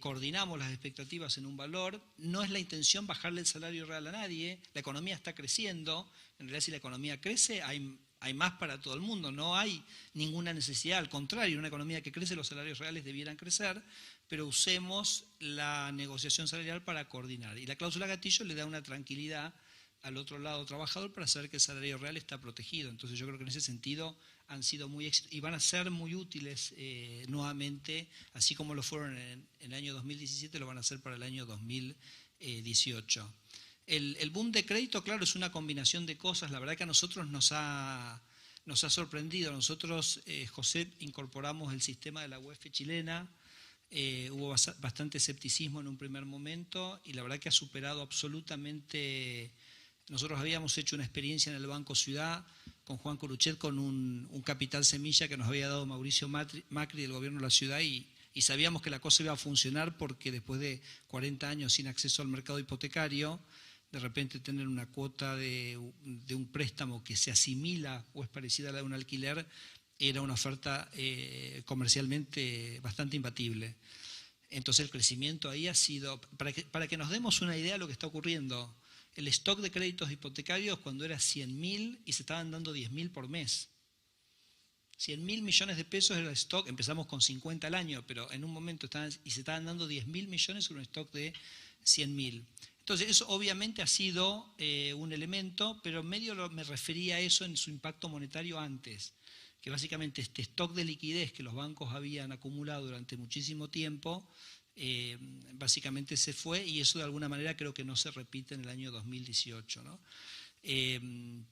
coordinamos las expectativas en un valor, no es la intención bajarle el salario real a nadie, la economía está creciendo, en realidad si la economía crece hay más para todo el mundo, no hay ninguna necesidad, al contrario, en una economía que crece los salarios reales debieran crecer, pero usemos la negociación salarial para coordinar. Y la cláusula gatillo le da una tranquilidad al otro llado trabajador para saber que el salario real está protegido. Entonces yo creo que en ese sentido han sido muy éxitos y van a ser muy útiles nuevamente, así como lo fueron en el año 2017, lo van a hacer para el año 2018. El boom de crédito, claro, es una combinación de cosas. La verdad que a nosotros nos ha sorprendido. Nosotros, José, incorporamos el sistema de la UEF chilena. Hubo bastante escepticismo en un primer momento y la verdad que ha superado absolutamente. Nosotros habíamos hecho una experiencia en el Banco Ciudad con Juan Coruchet, con un capital semilla que nos había dado Mauricio Macri del gobierno de la ciudad y sabíamos que la cosa iba a funcionar porque después de 40 años sin acceso al mercado hipotecario, de repente tener una cuota de un préstamo que se asimila o es parecida a la de un alquiler era una oferta comercialmente bastante imbatible. Entonces el crecimiento ahí ha sido, para que nos demos una idea de lo que está ocurriendo, el stock de créditos hipotecarios cuando era 100.000 y se estaban dando 10.000 por mes. 100.000 millones de pesos era el stock, empezamos con 50 al año, pero en un momento se estaban dando 10.000 millones sobre un stock de 100.000. Entonces, eso obviamente ha sido un elemento, pero medio me refería a eso en su impacto monetario antes, que básicamente este stock de liquidez que los bancos habían acumulado durante muchísimo tiempo, básicamente se fue, y eso de alguna manera creo que no se repite en el año 2018, ¿no?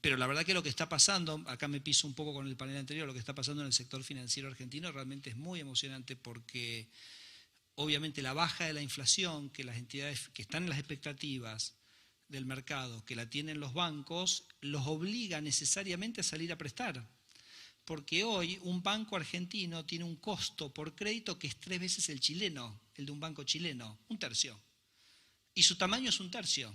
Pero la verdad que lo que está pasando, acá me piso un poco con el panel anterior, lo que está pasando en el sector financiero argentino realmente es muy emocionante, porque obviamente la baja de la inflación, que las entidades que están en las expectativas del mercado, que la tienen los bancos, los obliga necesariamente a salir a prestar. Porque hoy un banco argentino tiene un costo por crédito que es 3 veces el chileno, el de un banco chileno, 1/3. Y su tamaño es 1/3.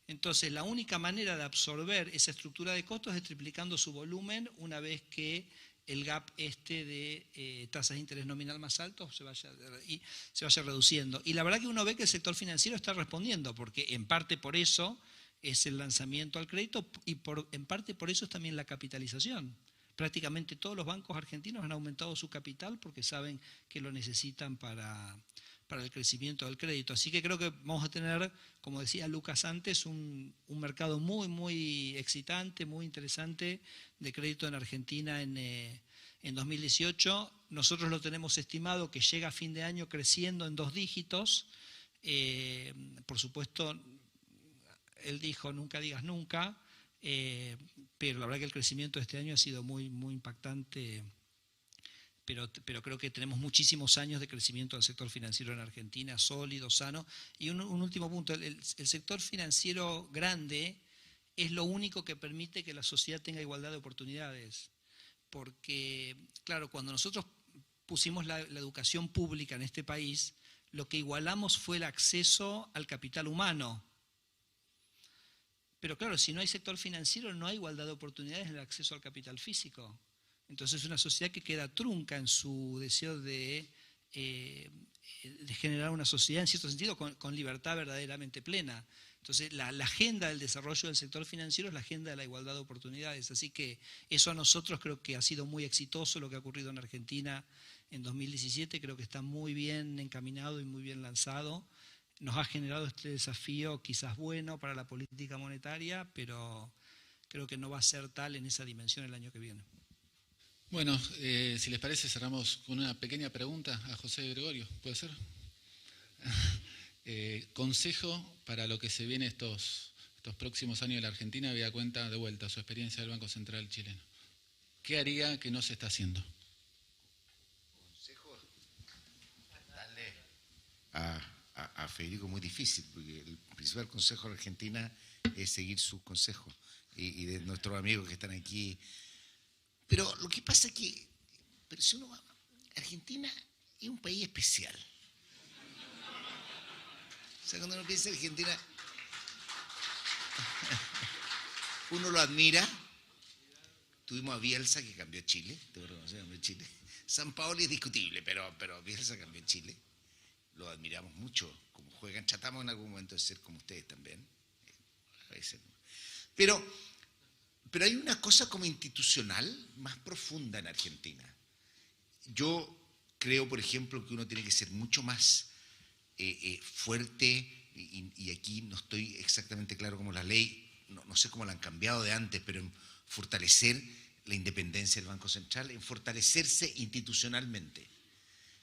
Entonces, la única manera de absorber esa estructura de costos es triplicando su volumen una vez que el gap de tasas de interés nominal más altos se vaya reduciendo. Y la verdad que uno ve que el sector financiero está respondiendo, porque en parte por eso es el lanzamiento al crédito y en parte por eso es también la capitalización. Prácticamente todos los bancos argentinos han aumentado su capital porque saben que lo necesitan para el crecimiento del crédito. Así que creo que vamos a tener, como decía Lucas antes, un mercado muy, muy excitante, muy interesante de crédito en Argentina en 2018. Nosotros lo tenemos estimado que llega a fin de año creciendo en 2 dígitos. Por supuesto, él dijo, nunca digas nunca, pero la verdad que el crecimiento de este año ha sido muy, muy impactante. Pero creo que tenemos muchísimos años de crecimiento del sector financiero en Argentina, sólido, sano. Y un último punto, el sector financiero grande es lo único que permite que la sociedad tenga igualdad de oportunidades. Porque, claro, cuando nosotros pusimos la educación pública en este país, lo que igualamos fue el acceso al capital humano. Pero claro, si no hay sector financiero, no hay igualdad de oportunidades en el acceso al capital físico. Entonces es una sociedad que queda trunca en su deseo de generar una sociedad, en cierto sentido, con libertad verdaderamente plena. Entonces la agenda del desarrollo del sector financiero es la agenda de la igualdad de oportunidades. Así que eso a nosotros creo que ha sido muy exitoso lo que ha ocurrido en Argentina en 2017. Creo que está muy bien encaminado y muy bien lanzado. Nos ha generado este desafío quizás bueno para la política monetaria, pero creo que no va a ser tal en esa dimensión el año que viene. Bueno, si les parece, cerramos con una pequeña pregunta a José Gregorio. ¿Puede ser? Consejo para lo que se viene estos próximos años de la Argentina, habida cuenta de vuelta su experiencia del Banco Central chileno. ¿Qué haría que no se está haciendo? Consejo, darle a Federico muy difícil, porque el principal consejo de Argentina es seguir sus consejos y de nuestros amigos que están aquí. Pero lo que pasa es que, pero si uno va, Argentina es un país especial. O sea, cuando uno piensa en Argentina, uno lo admira. Tuvimos a Bielsa, que cambió Chile, te voy a reconocer, cambió Chile. San Paoli es discutible, pero Bielsa cambió Chile. Lo admiramos mucho, como juegan. Tratamos en algún momento de ser como ustedes también. A veces no. Pero hay una cosa como institucional más profunda en Argentina. Yo creo, por ejemplo, que uno tiene que ser mucho más fuerte, y aquí no estoy exactamente claro cómo la ley, no sé cómo la han cambiado de antes, pero en fortalecer la independencia del Banco Central, en fortalecerse institucionalmente.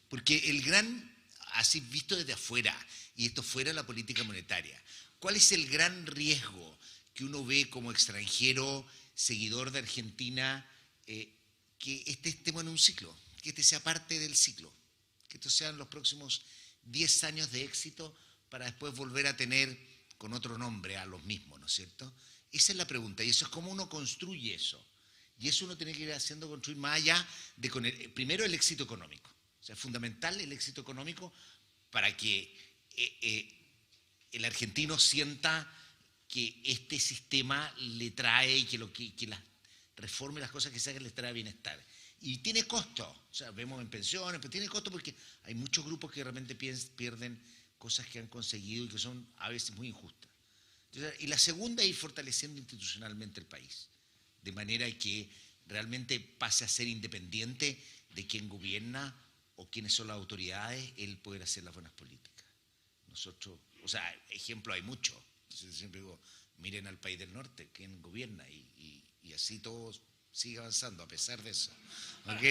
Porque el gran, así visto desde afuera, y esto fuera de la política monetaria, ¿cuál es el gran riesgo que uno ve como extranjero, seguidor de Argentina, que estemos en un ciclo, que este sea parte del ciclo, que estos sean los próximos 10 años de éxito para después volver a tener con otro nombre a los mismos, ¿no es cierto? Esa es la pregunta, y eso es cómo uno construye eso. Y eso uno tiene que ir haciendo construir más allá de primero el éxito económico. O sea, es fundamental el éxito económico para que el argentino sienta que este sistema le trae, y que las reforme las cosas que se hagan les trae bienestar. Y tiene costo, o sea, vemos en pensiones, pero tiene costo porque hay muchos grupos que realmente pierden cosas que han conseguido y que son a veces muy injustas. Entonces, y la segunda es ir fortaleciendo institucionalmente el país, de manera que realmente pase a ser independiente de quién gobierna o quiénes son las autoridades, el poder hacer las buenas políticas. Nosotros O sea, ejemplo hay muchos. Yo siempre digo, miren al país del norte, quien gobierna, y así todo sigue avanzando a pesar de eso. ¿Ok?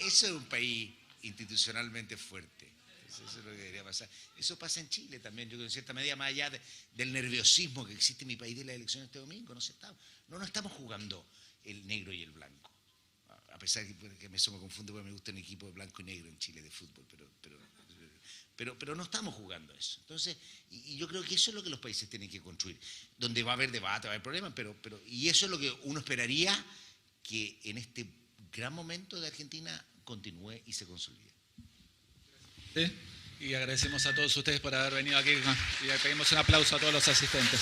Eso es un país institucionalmente fuerte. Eso es lo que debería pasar. Eso pasa en Chile también, yo creo, en cierta medida, más allá del nerviosismo que existe en mi país de las elecciones este domingo. No nos estamos jugando el negro y el blanco. A pesar de que eso me confunde, porque me gusta un equipo de blanco y negro en Chile de fútbol, pero no estamos jugando eso. Entonces, y yo creo que eso es lo que los países tienen que construir, donde va a haber debate, va a haber problemas, y eso es lo que uno esperaría que en este gran momento de Argentina continúe y se consolide. ¿Sí? Y agradecemos a todos ustedes por haber venido aquí y le pedimos un aplauso a todos los asistentes.